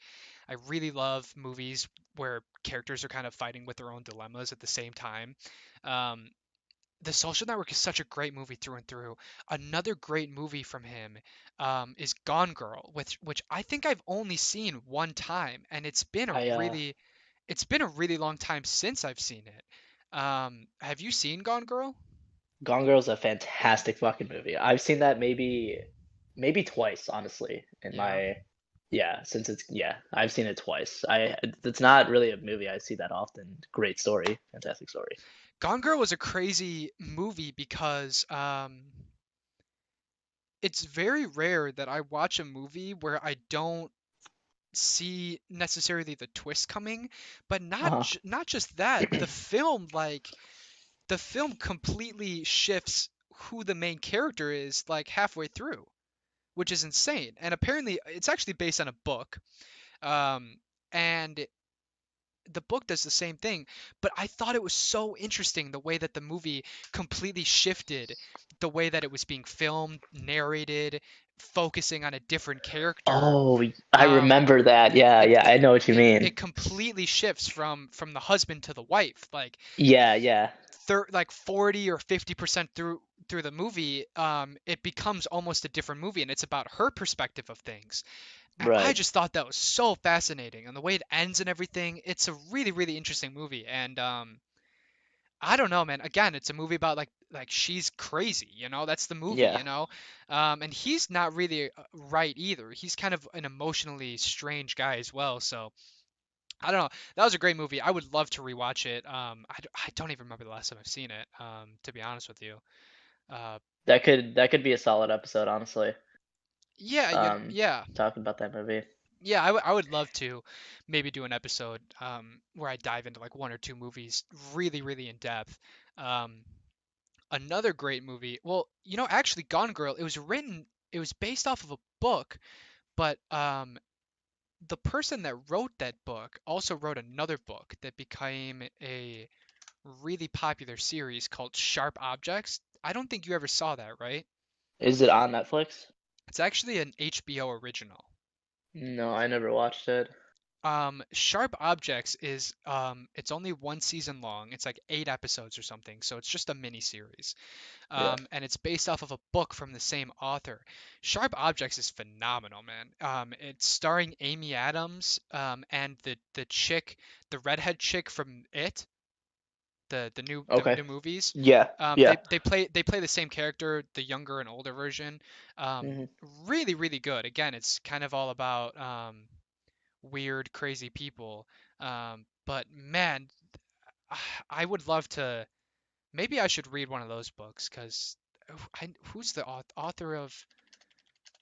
I really love movies where characters are kind of fighting with their own dilemmas at the same time. Um, The Social Network is such a great movie through and through. Another great movie from him is Gone Girl, which I think I've only seen one time, and I it's been a really long time since I've seen it. Have you seen Gone Girl? Gone Girl's a fantastic fucking movie. I've seen that maybe twice, honestly, in Yeah. my yeah, since I've seen it twice. It's not really a movie I see that often. Great story, fantastic story. Gone Girl was a crazy movie because it's very rare that I watch a movie where I don't see necessarily the twist coming, but Uh-huh. not just that. The film completely shifts who the main character is like halfway through, which is insane. And apparently, it's actually based on a book. And the book does the same thing, but I thought it was so interesting the way that the movie completely shifted the way that it was being filmed, narrated, focusing on a different character. Oh, I Um, remember that. Yeah, it yeah, I know what you mean. it completely shifts from the husband to the wife. Like Yeah, yeah, like 40 or 50% through the movie, it becomes almost a different movie, and it's about her perspective of things. And I right. just thought that was so fascinating, and the way it ends and everything. It's a really, really interesting movie, and I don't know, man. Again, it's a movie about like she's crazy, That's the movie, Yeah, and he's not really right either. He's kind of an emotionally strange guy as well. So I don't know. That was a great movie. I would love to rewatch it. I don't even remember the last time I've seen it. To be honest with you. Uh, that could be a solid episode, honestly. yeah, yeah. Talking about that movie. Yeah, I would love to maybe do an episode where I dive into like one or two movies really, really in depth. Um, Another great movie. Well, actually, Gone Girl. It was based off of a book, but the person that wrote that book also wrote another book that became a really popular series called Sharp Objects. I don't think you ever saw that, right? Is it on Netflix? It's actually an HBO original. No, I never watched it. Sharp Objects is it's only one season long. It's like 8 episodes or something, so it's just a mini series. Yeah. And it's based off of a book from the same author. Sharp Objects is phenomenal, man. It's starring Amy Adams, and the redhead chick from It, the Okay. new movies. Yeah, yeah. They play the same character, the younger and older version. Um, Hmm. Really, really good. Again, it's kind of all about weird, crazy people. But man, I would love to. Maybe I should read one of those books because who's the author of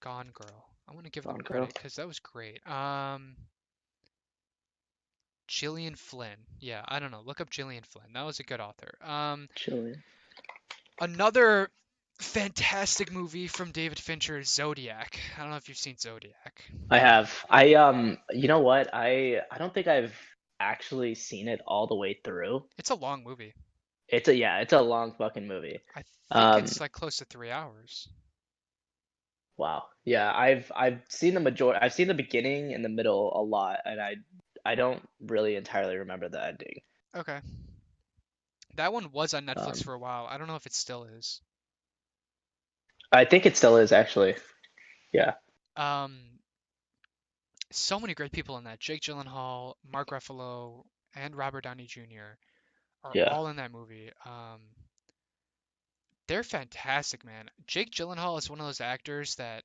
Gone Girl? I want to give them Gone Girl. credit because that was great. Gillian Flynn. Yeah, I don't know. Look up Gillian Flynn. That was a good author. Chilling. Another fantastic movie from David Fincher is Zodiac. I don't know if you've seen Zodiac. I have. You know what? I don't think I've actually seen it all the way through. It's a long movie. It's a long fucking movie. I think Um, it's like close to 3 hours. wow. Yeah, I've seen the majority. I've seen the beginning and the middle a lot, and I don't really entirely remember the ending. Okay. That one was on Netflix Um, for a while. I don't know if it still is. I think it still is actually. Yeah, Um, so many great people in that. Jake Gyllenhaal, Mark Ruffalo, and Robert Downey Jr. are yeah. all in that movie. They're fantastic, man. Jake Gyllenhaal is one of those actors that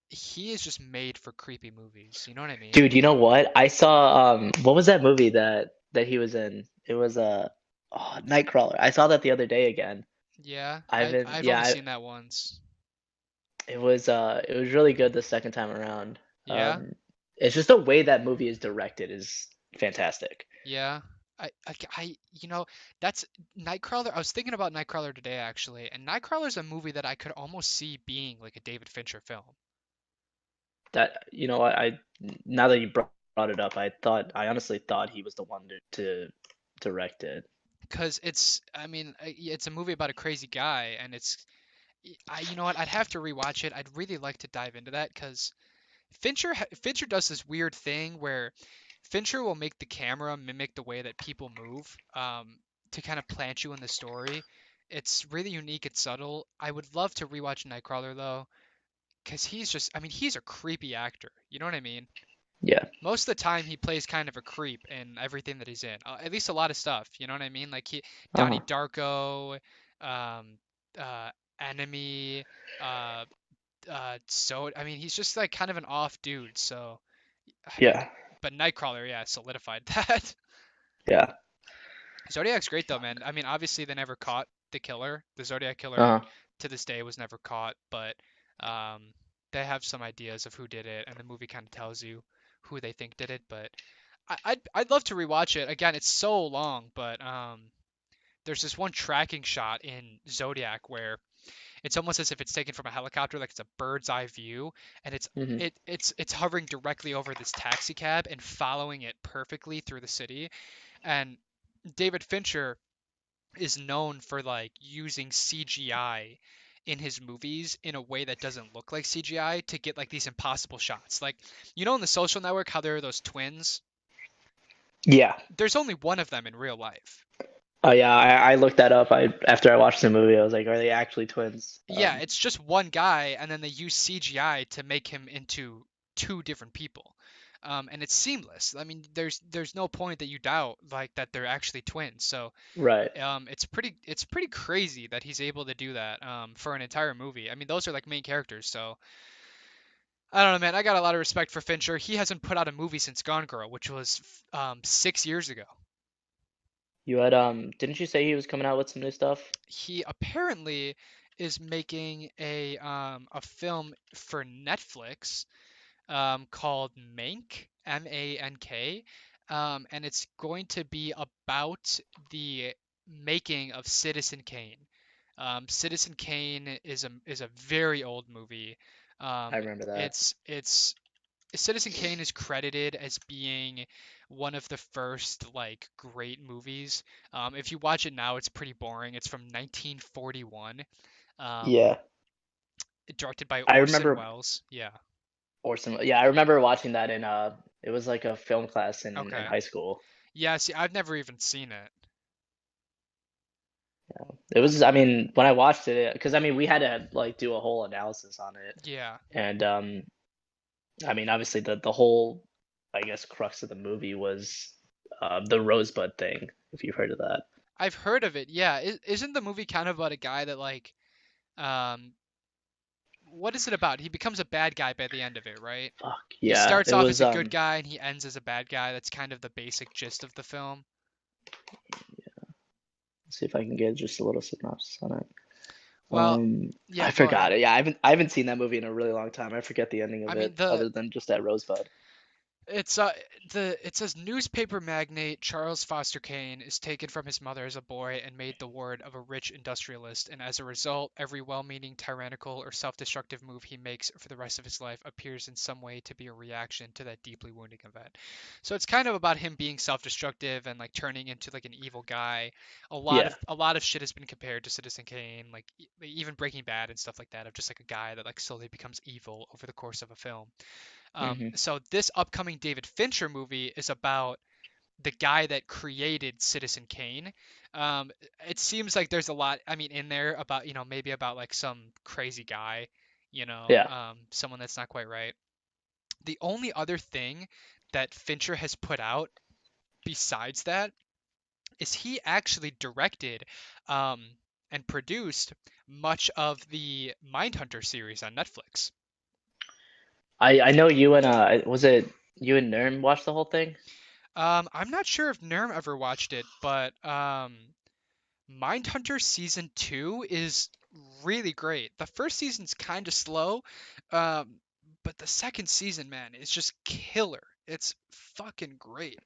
he is just made for creepy movies. You know what I mean? Dude, you know what? I saw what was that movie that he was in? It was Nightcrawler. I saw that the other day again. Yeah, Ivan, I've yeah, only seen that once. it was really good the second time around. Yeah, Um, it's just the way that movie is directed is fantastic. yeah. I, that's Nightcrawler. I was thinking about Nightcrawler today actually, and Nightcrawler's a movie that I could almost see being like a David Fincher film. That you know what I now that you brought it up, I honestly thought he was the one to direct it. Because I mean, it's a movie about a crazy guy, and you know what? I'd have to rewatch it. I'd really like to dive into that because Fincher does this weird thing where Fincher will make the camera mimic the way that people move, to kind of plant you in the story. It's really unique and subtle. I would love to rewatch Nightcrawler though, because I mean, he's a creepy actor. You know what I mean? Yeah. Most of the time he plays kind of a creep in everything that he's in. At least a lot of stuff. You know what I mean? Like Donnie Uh-huh. Darko, um, Enemy, uh, so I mean he's just like kind of an off dude. So I mean, Yeah. but Nightcrawler, yeah, solidified that. Yeah. Zodiac's great though, man. I mean, obviously they never caught the killer. The Zodiac killer Uh, to this day was never caught, but um, they have some ideas of who did it, and the movie kind of tells you who they think did it. But I'd love to rewatch it. Again, it's so long, but there's this one tracking shot in Zodiac where it's almost as if it's taken from a helicopter, like it's a bird's eye view, and mhm. it's hovering directly over this taxi cab and following it perfectly through the city. And David Fincher is known for like using CGI in his movies in a way that doesn't look like CGI to get like these impossible shots. Like, in The Social Network, how there are those twins? Yeah. There's only one of them in real life. Oh yeah, I looked that up. I after I watched the movie, I was like, are they actually twins? Yeah, it's just one guy, and then they use CGI to make him into two different people. And it's seamless. I mean, there's no point that you doubt like that they're actually twins. So Right. it's pretty crazy that he's able to do that for an entire movie. I mean, those are like main characters, so I don't know, man. I got a lot of respect for Fincher. He hasn't put out a movie since Gone Girl, which was 6 years ago. You had didn't you say he was coming out with some new stuff? He apparently is making a film for Netflix called Mank, Mank, and it's going to be about the making of Citizen Kane. Citizen Kane is a very old movie. I remember that. It's Citizen Kane is credited as being one of the first like great movies. If you watch it now, it's pretty boring. It's from 1941, um, Yeah. directed by I Orson remember Welles. Yeah. Orson. Yeah, I remember watching that in it was like a film class in Okay. high school. Yeah. See, I've never even seen it. It was, I mean, when I watched it, because I mean, we had to like do a whole analysis on it, Yeah. and I mean, obviously the whole, I guess, crux of the movie was the Rosebud thing, if you've heard of that. I've heard of it. Yeah. Isn't the movie kind of about a guy that like um what is it about? He becomes a bad guy by the end of it, right? Fuck He yeah, starts it off as was a good guy and he ends as a bad guy. That's kind of the basic gist of the film. let's see if I can get just a little synopsis on it. Well, I yeah, go forgot ahead. it. Yeah, I haven't seen that movie in a really long time. I forget the ending I of mean, it, other than just that Rosebud. It's it says newspaper magnate Charles Foster Kane is taken from his mother as a boy and made the ward of a rich industrialist, and as a result, every well-meaning tyrannical or self-destructive move he makes for the rest of his life appears in some way to be a reaction to that deeply wounding event. So it's kind of about him being self-destructive and like turning into like an evil guy. Yeah. A lot of shit has been compared to Citizen Kane, like even Breaking Bad and stuff like that, of just like a guy that like slowly becomes evil over the course of a film. Hmm. So this upcoming David Fincher movie is about the guy that created Citizen Kane. Um, it seems like there's a lot, I mean, in there about, maybe about like some crazy guy, Yeah. someone that's not quite right. The only other thing that Fincher has put out besides that is he actually directed um, and produced much of the Mindhunter series on Netflix. I know you and was it you and Nerm watched the whole thing? I'm not sure if Nerm ever watched it, but Mindhunter season two is really great. The first season's kind of slow, um, but the second season, man, is just killer. It's fucking great.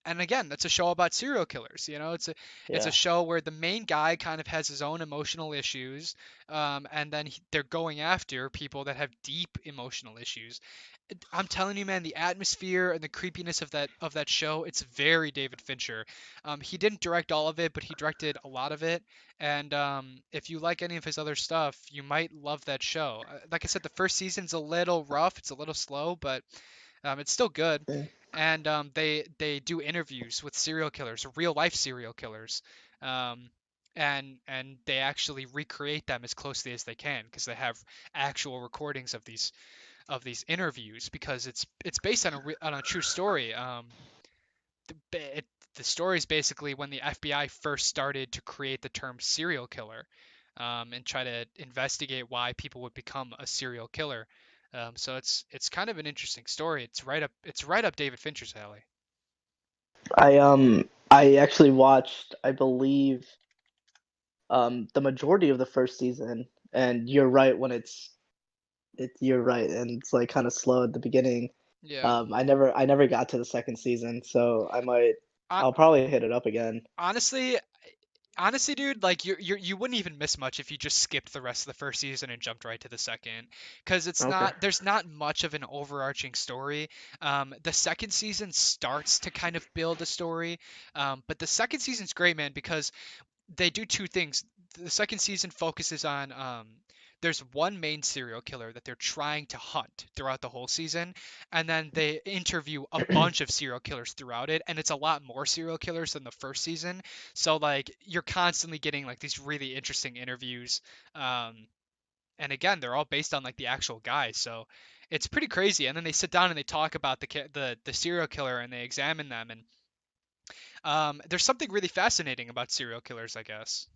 And again, that's a show about serial killers. It's a Yeah. show where the main guy kind of has his own emotional issues, and then they're going after people that have deep emotional issues. I'm telling you, man, the atmosphere and the creepiness of that show, it's very David Fincher. He didn't direct all of it, but he directed a lot of it. And if you like any of his other stuff, you might love that show. Like I said, the first season's a little rough, it's a little slow, but it's still good. Yeah. And they do interviews with serial killers, real life serial killers, um, and they actually recreate them as closely as they can because they have actual recordings of these interviews because it's based on a true story. The, it, the story is basically when the FBI first started to create the term serial killer, and try to investigate why people would become a serial killer. So it's kind of an interesting story. It's right up David Fincher's alley. I actually watched, I believe, the majority of the first season, and you're right when you're right, and it's like kind of slow at the beginning. Yeah. I never got to the second season, so I, I'll probably hit it up again. honestly, honestly, dude, like you wouldn't even miss much if you just skipped the rest of the first season and jumped right to the second, because Okay. there's not much of an overarching story. The second season starts to kind of build a story, but the second season's great, man, because they do two things. The second season focuses on there's one main serial killer that they're trying to hunt throughout the whole season, and then they interview a bunch of serial killers throughout it, and it's a lot more serial killers than the first season. So like you're constantly getting like these really interesting interviews, and again they're all based on like the actual guy. So it's pretty crazy. And then they sit down and they talk about the serial killer and they examine them, and there's something really fascinating about serial killers, I guess.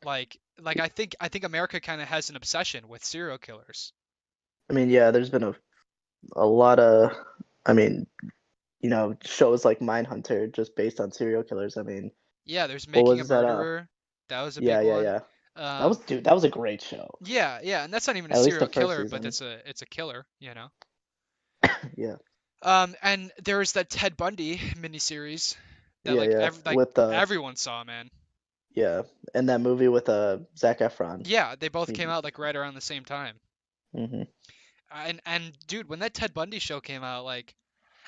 Like I think America kind of has an obsession with serial killers. I mean, yeah, there's been a lot of, I mean, shows like Mindhunter just based on serial killers. I mean, Yeah, there's what Making a was that? Murderer. That was a Yeah, big yeah, one. yeah. Um, That was a great show. yeah, and that's not even a At least the serial first killer, but season. it's a killer, you know. Yeah, And there's that Ted Bundy miniseries that yeah, yeah. like With everyone saw, man. yeah, and that movie with Zac Efron. Yeah, they both He, came out like right around the same time. hmm And dude, when that Ted Bundy show came out, like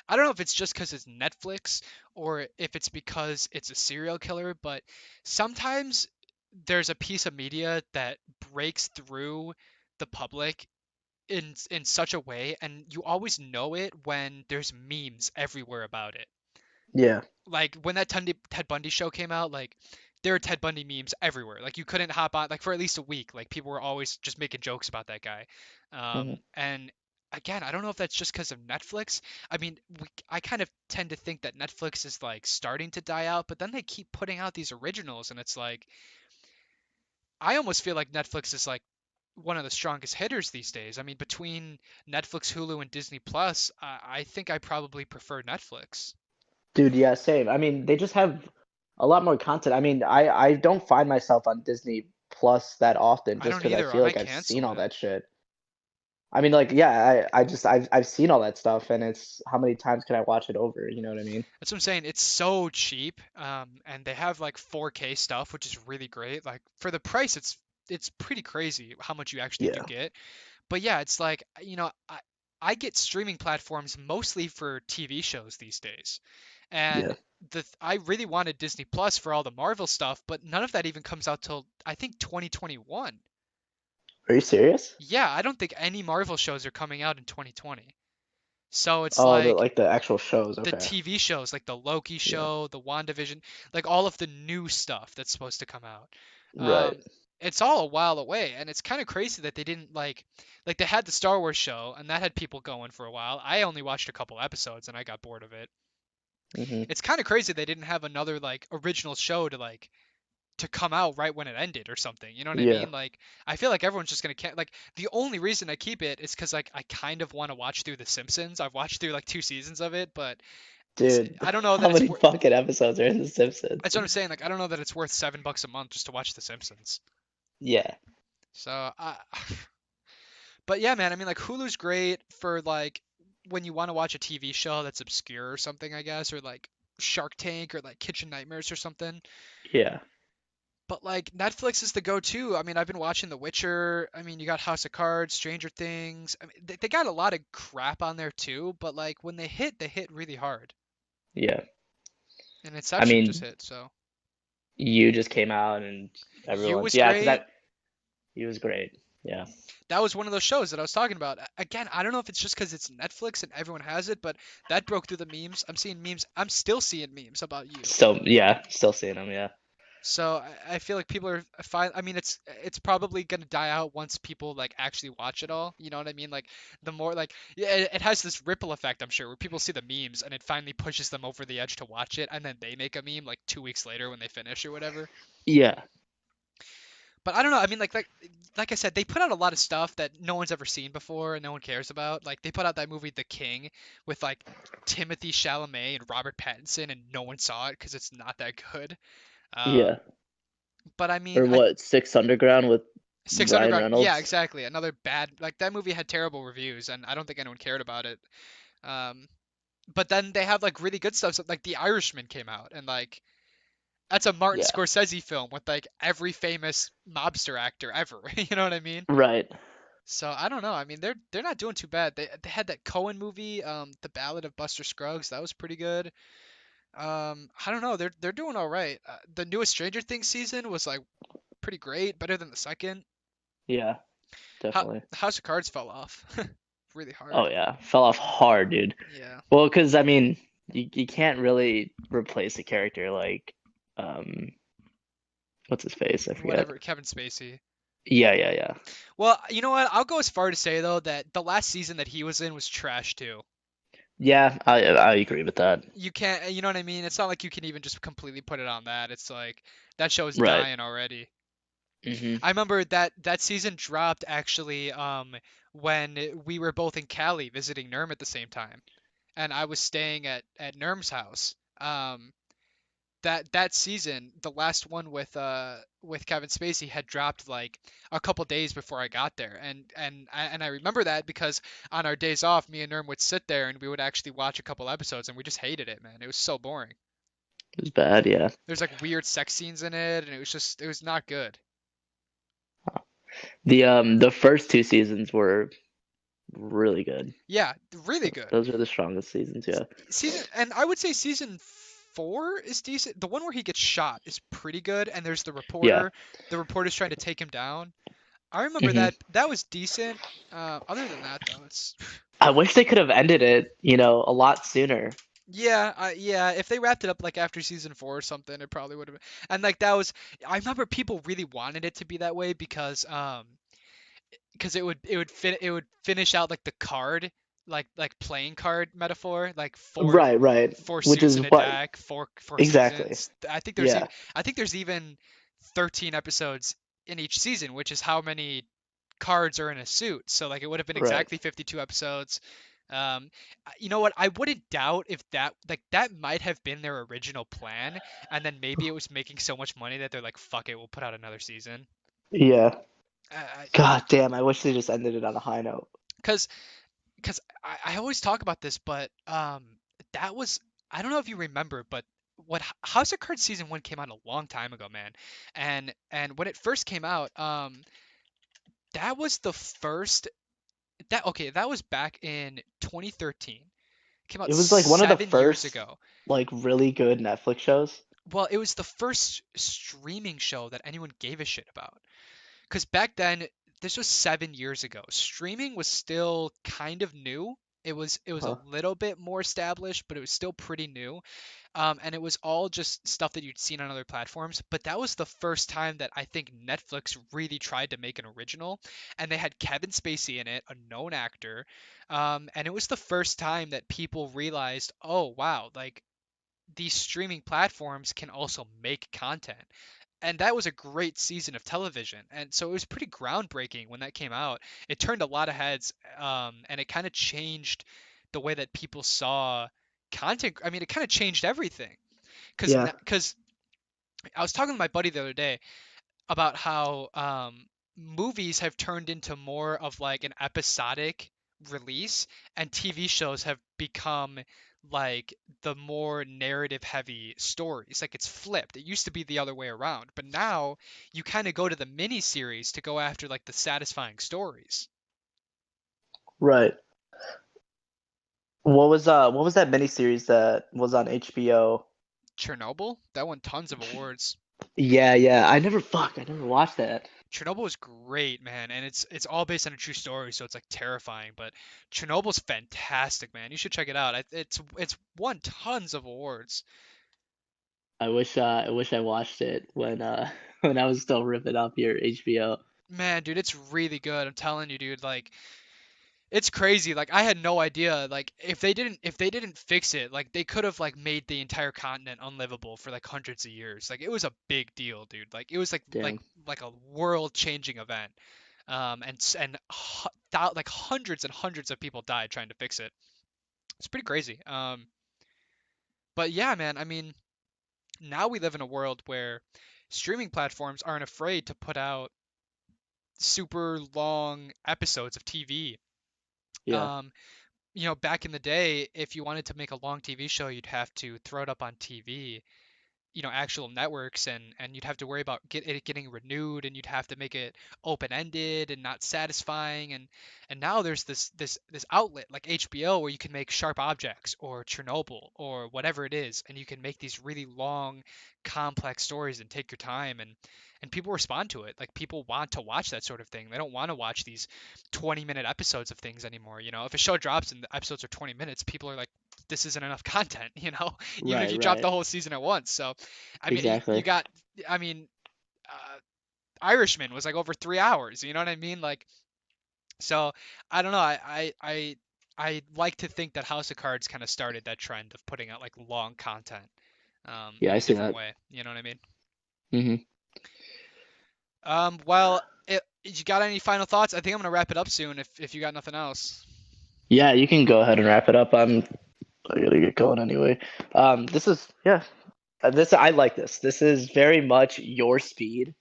I don't know if it's just because it's Netflix or if it's because it's a serial killer, but sometimes there's a piece of media that breaks through the public in such a way, and you always know it when there's memes everywhere about it. Yeah, Like when that Ted Bundy show came out, like there were Ted Bundy memes everywhere. Like you couldn't hop on like for at least a week. Like people were always just making jokes about that guy. hmm And again, I don't know if that's just because of Netflix. I mean, I kind of tend to think that Netflix is like starting to die out, but then they keep putting out these originals, and it's like I almost feel like Netflix is like one of the strongest hitters these days. I mean, between Netflix, Hulu, and Disney Plus, I think I probably prefer Netflix. dude. Yeah, same. I mean, they just have a lot more content. I mean, I don't find myself on Disney Plus that often I just don't because I either. I feel might like I've seen cancel all it. that shit. I mean, like, yeah, I've seen all that stuff, and it's how many times can I watch it over? You know what I mean? That's what I'm saying. It's so cheap, and they have like 4K stuff, which is really great. Like for the price, it's pretty crazy how much you actually do Yeah, get. But yeah, it's like I get streaming platforms mostly for TV shows these days, yeah. and I really wanted Disney Plus for all the Marvel stuff, but none of that even comes out till I think 2021. Are you serious? Yeah, I don't think any Marvel shows are coming out in 2020. So it's Oh, like the actual shows. the Okay. TV shows, like the Loki Yeah. show, the WandaVision, like all of the new stuff that's supposed to come out. Right. Um, it's all a while away, and it's kind of crazy that they didn't like they had the Star Wars show, and that had people going for a while. I only watched a couple episodes, and I got bored of it. hmm It's kind of crazy they didn't have another like original show to come out right when it ended or something. You know what I Yeah. mean? Like I feel like everyone's just gonna like the only reason I keep it is because like I kind of want to watch through The Simpsons. I've watched through like 2 seasons of it, but Dude, I don't know that how it's many worth. fucking episodes are in The Simpsons? That's what I'm saying. Like I don't know that it's worth $7 a month just to watch The Simpsons. Yeah. So but yeah, man. I mean, like Hulu's great for like when you want to watch a TV show that's obscure or something, I guess, or like Shark Tank or like Kitchen Nightmares or something. Yeah. But like Netflix is the go-to. I mean, I've been watching The Witcher. I mean, you got House of Cards, Stranger Things. I mean, they got a lot of crap on there too, but like when they hit really hard. Yeah. And I Inception just mean, hit, so you just came out and You everyone's was yeah, because great. that he was great. Yeah. That was one of those shows that I was talking about. Again, I don't know if it's just because it's Netflix and everyone has it, but that broke through the memes. I'm seeing memes. I'm still seeing memes about you. So yeah, still seeing them. Yeah. So I feel like people are fine. I mean, it's probably gonna die out once people like actually watch it all. You know what I mean? Like the more like yeah, it has this ripple effect, I'm sure, where people see the memes and it finally pushes them over the edge to watch it, and then they make a meme like 2 weeks later when they finish or whatever. Yeah. But I don't know. I mean, like I said, they put out a lot of stuff that no one's ever seen before and no one cares about. Like they put out that movie The King with like Timothy Chalamet and Robert Pattinson, and no one saw it because it's not that good. Yeah. But I mean, Or what, Six Underground with Six Ryan Underground, yeah, Reynolds? exactly. Another bad like that movie had terrible reviews, and I don't think anyone cared about it. Um, but then they have like really good stuff. So, like The Irishman came out, and like that's a Martin Yeah. Scorsese film with like every famous mobster actor ever. You know what I mean? Right. So I don't know. I mean, they're not doing too bad. They had that Cohen movie, The Ballad of Buster Scruggs. That was pretty good. I don't know. They're doing all right. The newest Stranger Things season was like pretty great, better than the second. Yeah, How definitely. House of Cards fell off really Oh hard. yeah, fell off hard, dude. Yeah. Well, because I mean, you can't really replace a character like, um, what's his face? I forget. Whatever, Kevin Spacey. Yeah, yeah, yeah. Well, you know what? I'll go as far to say though that the last season that he was in was trash too. Yeah, I agree with that. You can't, you know what I mean? It's not like you can even just completely put it on that. It's like that show's Right. dying already. Hmm. I remember that season dropped actually when we were both in Cali visiting Nerm at the same time, and I was staying at Nerm's house. That season, the last one with Kevin Spacey had dropped like a couple days before I got there, and I remember that because on our days off, me and Nerm would sit there and we would actually watch a couple episodes, and we just hated it, man. It was so boring. It was bad. Yeah. There's like weird sex scenes in it, and it was not good. The first two seasons were really good. Yeah, really good. Those are the strongest seasons. Yeah. Season, and I would say season 4 is decent. The one where he gets shot is pretty good, and there's the Yeah. reporter. The reporter's trying to take him down. I remember Hmm. that was decent. Other than that, though, it's I wish they could have ended it, a lot sooner. yeah. If they wrapped it up like after season 4 or something, it probably would have been. And like that was, I remember people really wanted it to be that way because it would finish out like the card like playing card metaphor like Right, right. four Which suits is in a what deck, four exactly. seasons. Yeah. I think there's even 13 episodes in each season, which is how many cards are in a suit. So like it would have been Right. exactly 52 episodes. You know what? I wouldn't doubt if that might have been their original plan, and then maybe it was making so much money that they're like, "Fuck it, we'll put out another season." Yeah. Uh, God damn, I wish they just ended it on a high note. because I always talk about this, but that was I don't know if you remember, but what House of Cards season 1 came out a long time ago, man. And when it first came out, that was the first that was back in 2013. It came out It was like one of the 7 years first ago. like really good Netflix shows. Well, it was the first streaming show that anyone gave a shit about. Because back then, this was 7 years ago. Streaming was still kind of new. It was a Huh. little bit more established, but it was still pretty new. And it was all just stuff that you'd seen on other platforms. But that was the first time that I think Netflix really tried to make an original, and they had Kevin Spacey in it, a known actor. And it was the first time that people realized, oh wow, like these streaming platforms can also make content. And that was a great season of television. And so it was pretty groundbreaking when that came out. It turned a lot of heads, and it kind of changed the way that people saw content. I mean, it kind of changed everything. Because Yeah. because I was talking to my buddy the other day about how movies have turned into more of like an episodic release, and TV shows have become like the more narrative heavy stories. Like it's flipped. It used to be the other way around, but now you kind of go to the mini series to go after like the satisfying stories. Right. What was that miniseries that was on HBO? Chernobyl, that won tons of awards. Yeah, yeah. I never watched that. Chernobyl is great, man, and it's all based on a true story, so it's like terrifying. But Chernobyl's fantastic, man. You should check it out. It's won tons of awards. I wish I watched it when when I was still ripping up your HBO. Man, dude, it's really good. I'm telling you, dude. Like It's crazy. Like I had no idea. Like if they didn't fix it, like they could have like made the entire continent unlivable for like hundreds of years. Like it was a big deal, dude. Like it was Damn. like a world-changing event. Like hundreds and hundreds of people died trying to fix it. It's pretty crazy. But yeah, man. I mean, now we live in a world where streaming platforms aren't afraid to put out super long episodes of TV. Yeah. Um, back in the day, if you wanted to make a long TV show, you'd have to throw it up on TV, actual networks, and you'd have to worry about it getting renewed, and you'd have to make it open-ended and not satisfying, and now there's this outlet like HBO where you can make Sharp Objects or Chernobyl or whatever it is, and you can make these really long complex stories and take your time, and people respond to it. Like people want to watch that sort of thing. They don't want to watch these 20-minute episodes of things anymore. If a show drops and the episodes are 20 minutes, people are like, this isn't enough content, even if Right. you drop Right. the whole season at once. So, I mean, you Exactly. got, I mean, Irishman was like over 3 hours. You know what I mean? Like, so I don't know. I like to think that House of Cards kind of started that trend of putting out like long content, Yeah, in I a see different that. way. You know what I mean? Hmm. Well, you got any final thoughts? I think I'm gonna wrap it up soon if you got nothing else. Yeah, you can go ahead and wrap it up. I gotta get going anyway. This is yeah. This I like this. This is very much your speed,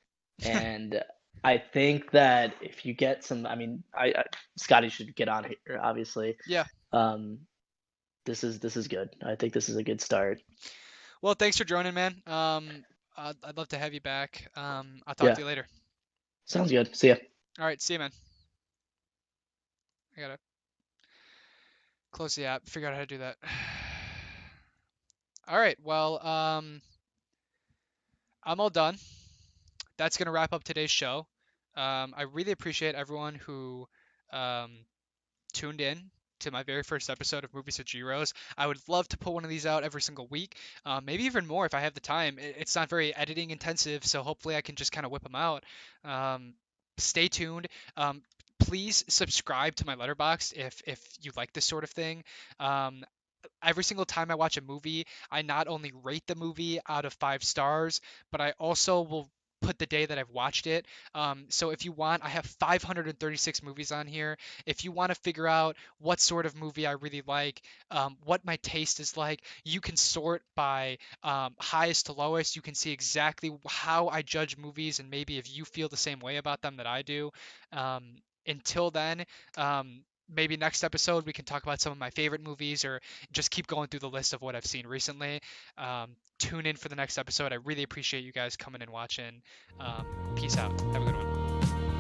and I think that if you get some, I mean, Scotty should get on here, obviously. Yeah. Um, this is good. I think this is a good start. Well, thanks for joining, man. I'd love to have you back. I'll talk Yeah, to you later. sounds good. See ya. All right, see you, man. I gotta close the app, figure out how to do that. All right, well, I'm all done. That's gonna wrap up today's show. I really appreciate everyone who um, tuned in to my very first episode of Movies with Giros. I would love to put one of these out every single week, maybe even more if I have the time. It's not very editing intensive, so hopefully I can just kind of whip them out. Um, Stay tuned. Please subscribe to my letterbox if you like this sort of thing. Um, every single time I watch a movie, I not only rate the movie out of 5 stars, but I also will put the day that I've watched it. So if you want, I have 536 movies on here. If you want to figure out what sort of movie I really like, what my taste is like, you can sort by highest to lowest. You can see exactly how I judge movies and maybe if you feel the same way about them that I do. Until then, maybe next episode we can talk about some of my favorite movies or just keep going through the list of what I've seen recently. Tune in for the next episode. I really appreciate you guys coming and watching. Peace out. Have a good one.